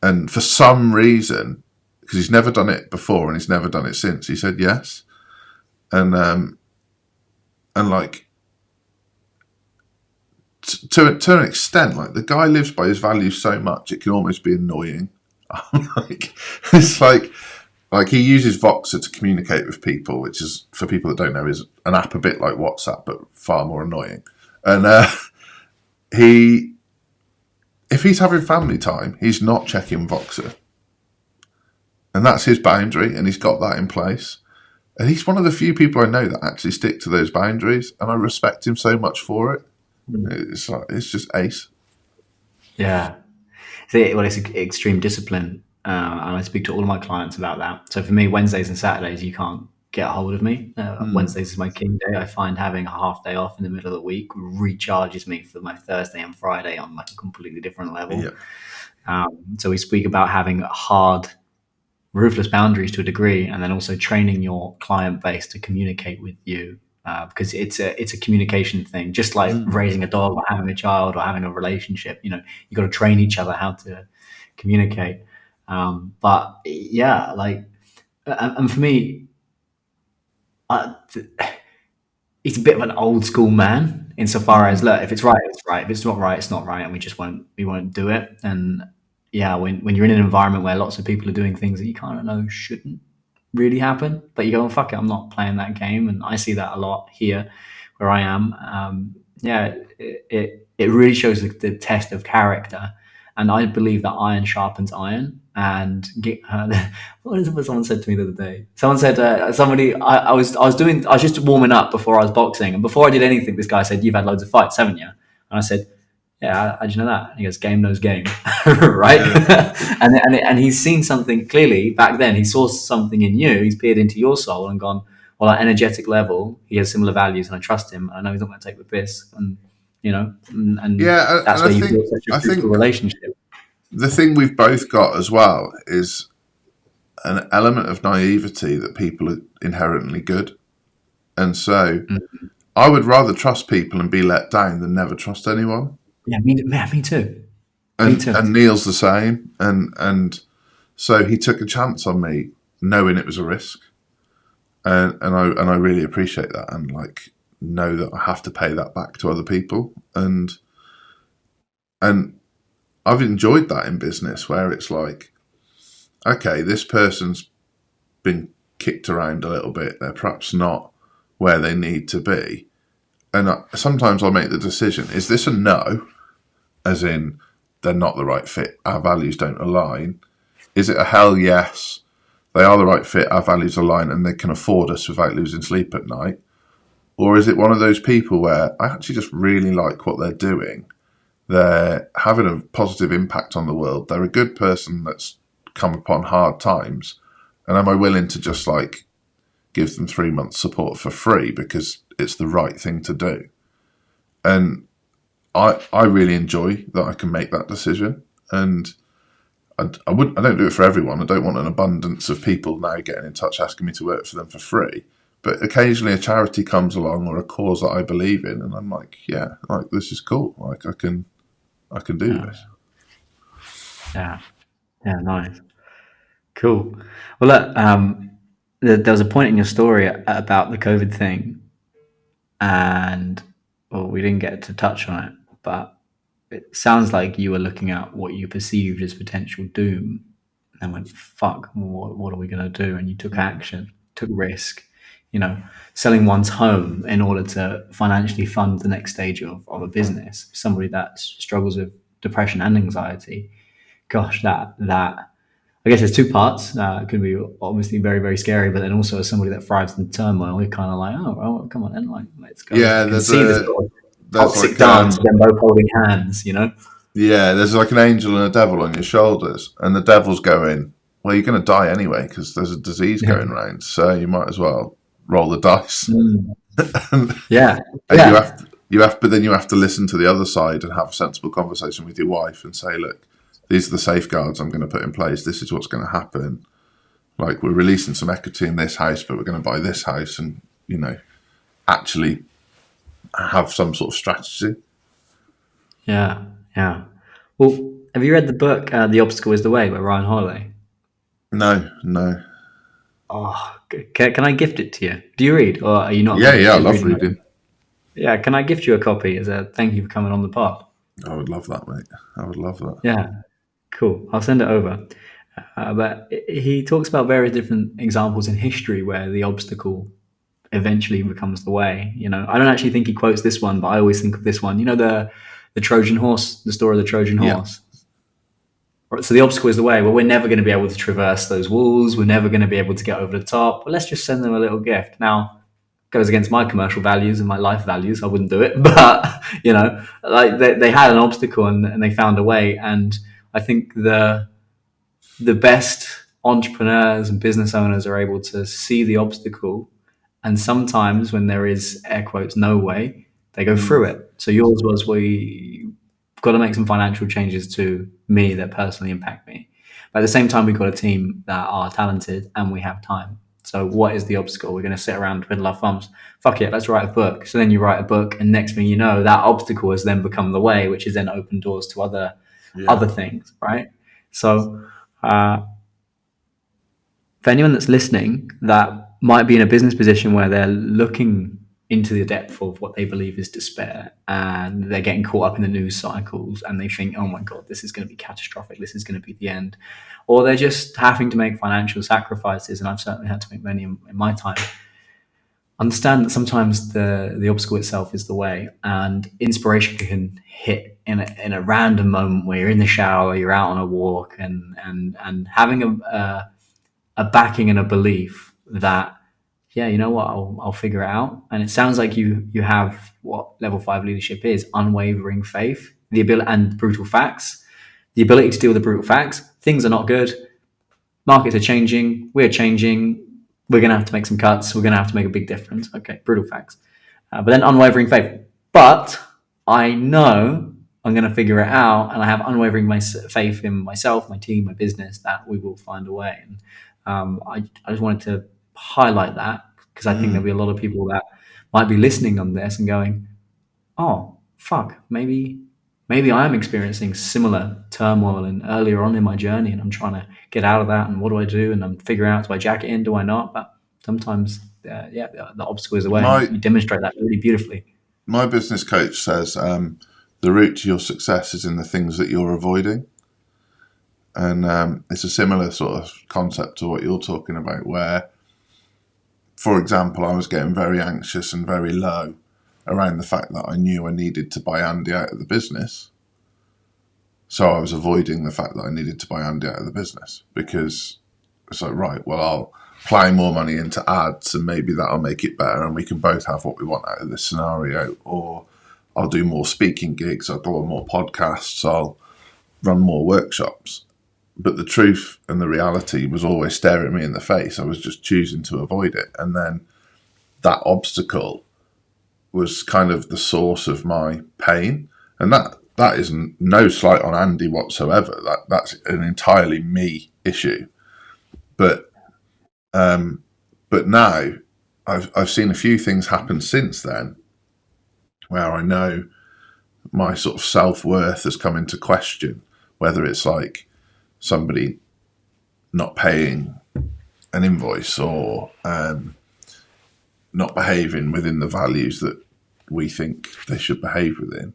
And for some reason, because he's never done it before and he's never done it since, he said yes. And like, to an extent, like the guy lives by his values so much, it can almost be annoying. Like, it's like he uses Voxer to communicate with people, which is, for people that don't know, is an app a bit like WhatsApp, but far more annoying. And if he's having family time, he's not checking Voxer. And that's his boundary, and he's got that in place. And he's one of the few people I know that actually stick to those boundaries, and I respect him so much for it. It's just ace. Yeah. It's extreme discipline. And I speak to all of my clients about that. So for me, Wednesdays and Saturdays, you can't get a hold of me. Wednesdays is my king day. I find having a half day off in the middle of the week recharges me for my Thursday and Friday on like a completely different level. Yeah. So we speak about having hard, ruthless boundaries to a degree, and then also training your client base to communicate with you. Because it's a communication thing, just like raising a dog or having a child or having a relationship. You got to train each other how to communicate. But yeah, like, and for me, he's a bit of an old school man insofar as, look, if it's right, it's right. If it's not right, it's not right, and we won't do it. And yeah, when you're in an environment where lots of people are doing things that you kind of know shouldn't really happen, but you go, oh, fuck it, I'm not playing that game. And I see that a lot here where I am. It really shows the test of character. And I believe that iron sharpens iron. And what is what someone said to me the other day? Someone said, I was just warming up before I was boxing, and before I did anything, this guy said, "You've had loads of fights, haven't you?" And I said, "Yeah, how'd you know that?" And he goes, "Game knows game," right? Yeah. and he's seen something clearly back then. He saw something in you. He's peered into your soul and gone, well, at energetic level, he has similar values, and I trust him. I know he's not going to take the piss, and Yeah, that's and where you build such a fruitful relationship. The thing we've both got as well is an element of naivety that people are inherently good. And so I would rather trust people and be let down than never trust anyone. Yeah, me too. And Neil's the same. And so he took a chance on me knowing it was a risk. And I really appreciate that, and like know that I have to pay that back to other people. And I've enjoyed that in business, where it's like, okay, this person's been kicked around a little bit. They're perhaps not where they need to be. And sometimes I'll make the decision, is this a no? As in, they're not the right fit, our values don't align? Is it a hell yes, they are the right fit, our values align, and they can afford us without losing sleep at night? Or is it one of those people where I actually just really like what they're doing, they're having a positive impact on the world, they're a good person that's come upon hard times, and am I willing to just like give them 3 months support for free because it's the right thing to do? And I really enjoy that I can make that decision. And I don't do it for everyone. I don't want an abundance of people now getting in touch asking me to work for them for free. But occasionally a charity comes along or a cause that I believe in, and I'm like, yeah, like this is cool. Like I can do Yeah. this. Yeah. Yeah. Nice. Cool. Well, look, there was a point in your story about the COVID thing, and well, we didn't get to touch on it, but it sounds like you were looking at what you perceived as potential doom and went, fuck, what are we going to do? And you took action, took risk, you know, selling one's home in order to financially fund the next stage of a business. Somebody that struggles with depression and anxiety. Gosh, that I guess there's two parts. It can be obviously very, very scary, but then also as somebody that thrives in turmoil, we're kind of like, oh, well, come on, then, like, let's go. Yeah, I can see this sort of there's toxic like dance, them both holding hands, you know? yeah, there's like an angel and a devil on your shoulders, and the devil's going, well, you're going to die anyway because there's a disease Yeah. going around, so you might as well roll the dice. Mm. and Yeah. and Yeah. but then you have to listen to the other side and have a sensible conversation with your wife and say, look, these are the safeguards I'm going to put in place. This is what's going to happen. Like, we're releasing some equity in this house, but we're going to buy this house, and actually have some sort of strategy. Yeah. Yeah. Well, have you read the book The Obstacle is the Way by Ryan Holiday? No. Oh, can I gift it to you? Do you read, or are you not a Yeah, big I big love reading? reading. Yeah, can I gift you a copy as a thank you for coming on the pod? I would love that, mate. I would love that. Yeah, cool. I'll send it over. But he talks about various different examples in history where the obstacle eventually becomes the way. You know, I don't actually think he quotes this one, but I always think of this one. You know, the Trojan horse, the story of the Trojan Yeah. horse. Right, so the obstacle is the way. Well, we're never going to be able to traverse those walls. We're never going to be able to get over the top. Well, let's just send them a little gift. Now, goes against my commercial values and my life values. I wouldn't do it, but like they had an obstacle and they found a way. And I think the best entrepreneurs and business owners are able to see the obstacle, and sometimes when there is air quotes no way, they go through it. So yours was, we got to make some financial changes to me that personally impact me, but at the same time we've got a team that are talented and we have time. So what is the obstacle? We're going to sit around twiddle our thumbs. Fuck it, let's write a book. So then you write a book, and next thing you know, that obstacle has then become the way, which is then open doors to other things, right? So for anyone that's listening that might be in a business position where they're looking into the depth of what they believe is despair, and they're getting caught up in the news cycles and they think, oh my God, this is going to be catastrophic, this is going to be the end, or they're just having to make financial sacrifices, and I've certainly had to make many in my time, understand that sometimes the obstacle itself is the way, and inspiration can hit in a random moment where you're in the shower, you're out on a walk, and having a backing and a belief that, yeah, you know what, I'll figure it out. And it sounds like you have what level 5 leadership is: unwavering faith, the ability, and brutal facts, the ability to deal with the brutal facts. Things are not good, markets are changing, we're changing, we're going to have to make some cuts, we're going to have to make a big difference. Okay, brutal facts. But then unwavering faith, but I know I'm going to figure it out, and I have unwavering faith in myself, my team, my business, that we will find a way. And I just wanted to highlight that, because I think there'll be a lot of people that might be listening on this and going, oh, fuck, maybe I am experiencing similar turmoil and earlier on in my journey, and I'm trying to get out of that. And what do I do? And I'm figuring out, do I jack it in? Do I not? But sometimes, the obstacle is the way. And My you demonstrate that really beautifully. my business coach says the route to your success is in the things that you're avoiding. And it's a similar sort of concept to what you're talking about, where, for example, I was getting very anxious and very low around the fact that I knew I needed to buy Andy out of the business. So I was avoiding the fact that I needed to buy Andy out of the business, because it's like, right, well, I'll play more money into ads and maybe that'll make it better and we can both have what we want out of this scenario. Or I'll do more speaking gigs, I'll go on more podcasts, I'll run more workshops. But the truth and the reality was always staring me in the face. I was just choosing to avoid it. And then that obstacle was kind of the source of my pain. And that is no slight on Andy whatsoever. That's an entirely me issue. But now I've seen a few things happen since then where I know my sort of self-worth has come into question, whether it's like somebody not paying an invoice or not behaving within the values that we think they should behave within,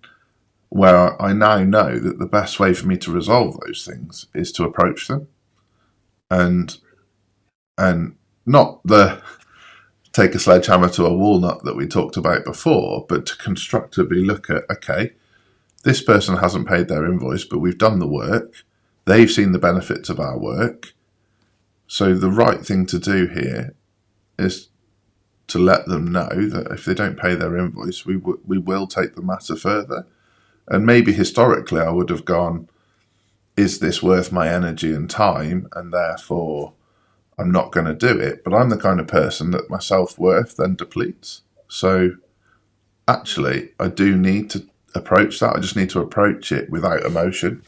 where I now know that the best way for me to resolve those things is to approach them and not the take a sledgehammer to a walnut that we talked about before, but to constructively look at, okay, this person hasn't paid their invoice, but we've done the work. They've seen the benefits of our work. So the right thing to do here is to let them know that if they don't pay their invoice, we will take the matter further. And maybe historically I would have gone, is this worth my energy and time? And therefore I'm not going to do it. But I'm the kind of person that my self-worth then depletes. So actually I do need to approach that. I just need to approach it without emotion.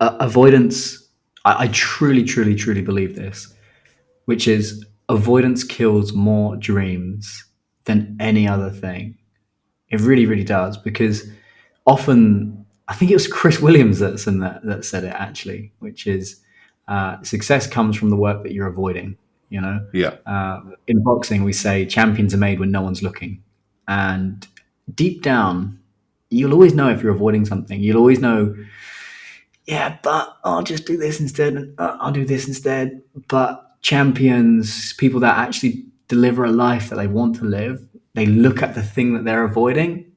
Avoidance, I truly, truly, truly believe this, which is avoidance kills more dreams than any other thing. It really, really does, because often, I think it was Chris Williams that said it actually, which is success comes from the work that you're avoiding. You know, Yeah. in boxing we say champions are made when no one's looking, and deep down, you'll always know if you're avoiding something. You'll always know, yeah, but I'll just do this instead, and I'll do this instead. But champions, people that actually deliver a life that they want to live, they look at the thing that they're avoiding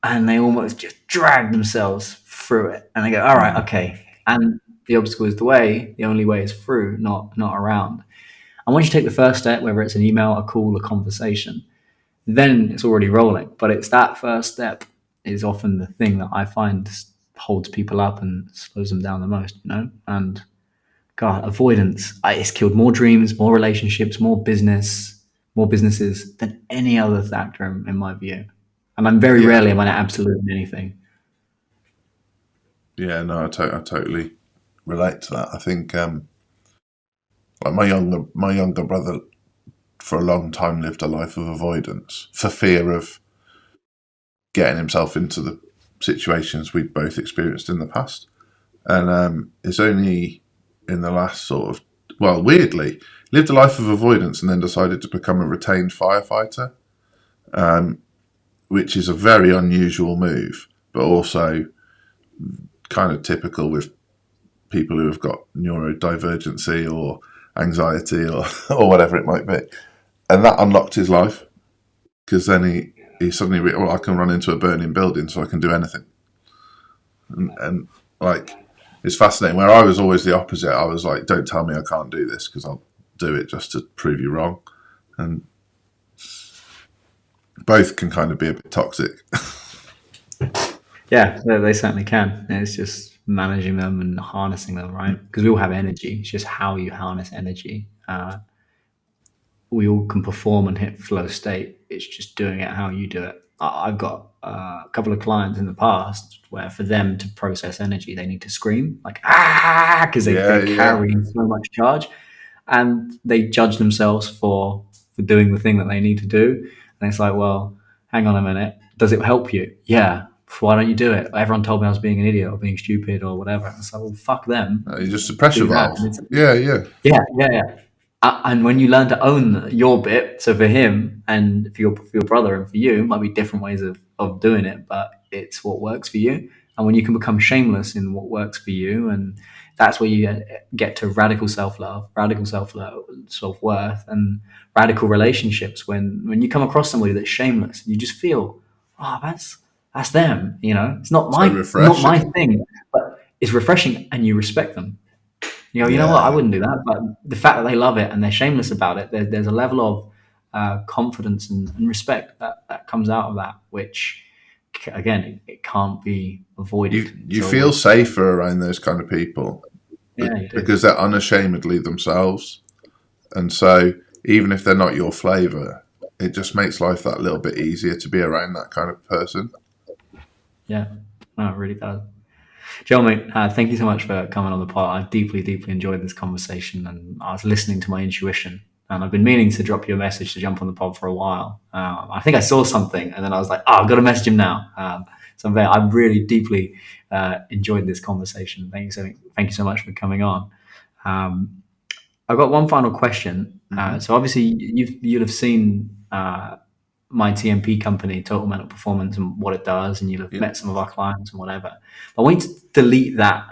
and they almost just drag themselves through it. And they go, all right, okay. And the obstacle is the way. The only way is through, not around. And once you take the first step, whether it's an email, a call, a conversation, then it's already rolling. But it's that first step is often the thing that I find holds people up and slows them down the most, you know? And God, avoidance, it's killed more dreams, more relationships, more businesses than any other factor in my view. And I'm very Yeah. rarely am I absolute in anything. Yeah, no, I totally relate to that. I think like my younger brother for a long time lived a life of avoidance for fear of getting himself into the situations we'd both experienced in the past. And it's only in the last sort of, well, weirdly, lived a life of avoidance and then decided to become a retained firefighter, which is a very unusual move, but also kind of typical with people who have got neurodivergency or anxiety or whatever it might be. And that unlocked his life, because then he suddenly realized, I can run into a burning building, so I can do anything. And like, it's fascinating. Where I was always the opposite. I was like, don't tell me I can't do this, because I'll do it just to prove you wrong. And both can kind of be a bit toxic. Yeah, they certainly can. It's just managing them and harnessing them, right? Because we all have energy. It's just how you harness energy. We all can perform and hit flow state. It's just doing it how you do it. I've got a couple of clients in the past where for them to process energy, they need to scream like, because Yeah, they're yeah. carrying so much charge, and they judge themselves for doing the thing that they need to do. And it's like, well, hang on a minute. Does it help you? Yeah. Why don't you do it? Everyone told me I was being an idiot or being stupid or whatever. It's like, well, fuck them. You just a pressure Do that. valve. And it's, Yeah, yeah. yeah, yeah, yeah. And when you learn to own your bit, so for him and for your brother and for you, it might be different ways of doing it, but it's what works for you. And when you can become shameless in what works for you, and that's where you get to radical self-love, radical self-worth, and radical relationships. When you come across somebody that's shameless, you just feel, oh, that's them. It's not So my refreshing. thing, but it's refreshing, and you respect them. You know what? I Yeah, wouldn't do that, but the fact that they love it and they're shameless about it, there's a level of confidence and respect that comes out of that, which again, it can't be avoided. you It's feel always safer around those kind of people yeah, you do. because they're unashamedly themselves, and so even if they're not your flavour, it just makes life that little bit easier to be around that kind of person. Yeah, no, it really does. Joe, mate, thank you so much for coming on the pod. I deeply, deeply enjoyed this conversation, and I was listening to my intuition. And I've been meaning to drop you a message to jump on the pod for a while. I think I saw something, and then I was like, "Oh, I've got to message him now." I really deeply enjoyed this conversation. Thank you so much for coming on. Um, I've got one final question. Hmm. So obviously, you'll have seen my TMP company, Total Mental Performance, and what it does, and you'll have Yeah. met some of our clients and whatever. But I want you to delete that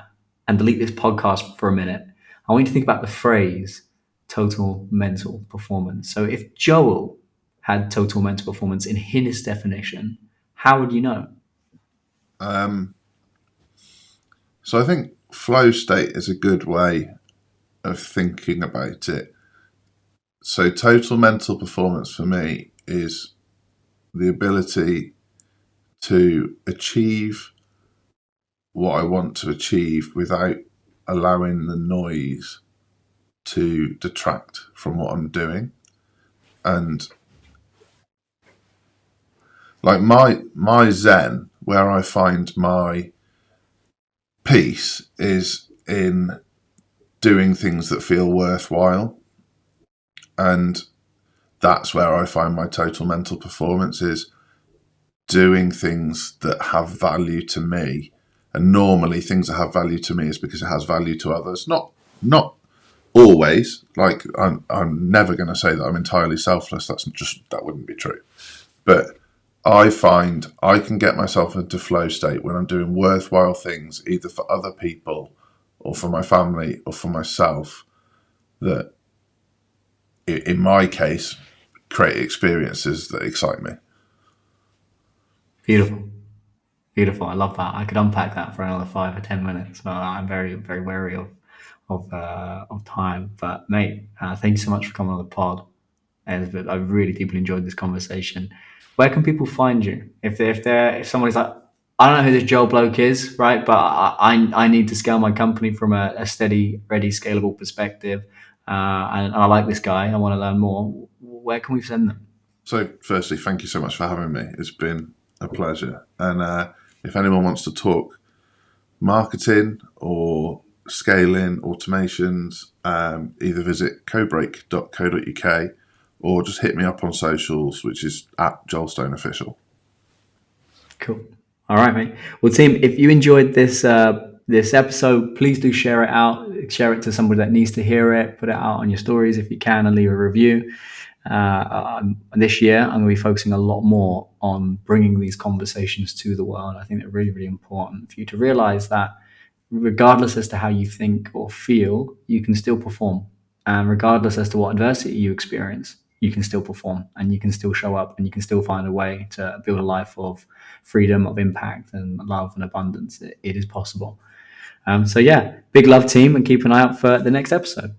and delete this podcast for a minute. I want you to think about the phrase total mental performance. So if Joel had total mental performance in his definition, how would you know? Um, so I think flow state is a good way of thinking about it. So total mental performance for me is the ability to achieve what I want to achieve without allowing the noise to detract from what I'm doing. And like my zen, where I find my peace is in doing things that feel worthwhile. And that's where I find my total mental performance is doing things that have value to me. And normally things that have value to me is because it has value to others. Not always. Like I'm never going to say that I'm entirely selfless. That wouldn't be true. But I find I can get myself into flow state when I'm doing worthwhile things, either for other people or for my family or for myself, that in my case create experiences that excite me. Beautiful. Beautiful. I love that. I could unpack that for another 5 or 10 minutes, but I'm very, very wary of time. But mate, thank you so much for coming on the pod. I really deeply enjoyed this conversation. Where can people find you if somebody's like, I don't know who this Joel bloke is, right? But I need to scale my company from a steady, ready, scalable perspective, and I like this guy. I want to learn more. Where can we send them? So, firstly, thank you so much for having me. It's been a pleasure. And if anyone wants to talk marketing or scaling automations, either visit codebreak.co.uk or just hit me up on socials, which is at Joelstone Official. Cool. All right, mate. Well, team, if you enjoyed this episode, please do share it out. Share it to somebody that needs to hear it. Put it out on your stories if you can, and leave a review. This year, I'm going to be focusing a lot more on bringing these conversations to the world. I think they're really, really important for you to realize that regardless as to how you think or feel, you can still perform. And regardless as to what adversity you experience, you can still perform and you can still show up and you can still find a way to build a life of freedom, of impact, and love and abundance. It is possible. So, yeah, big love, team, and keep an eye out for the next episode.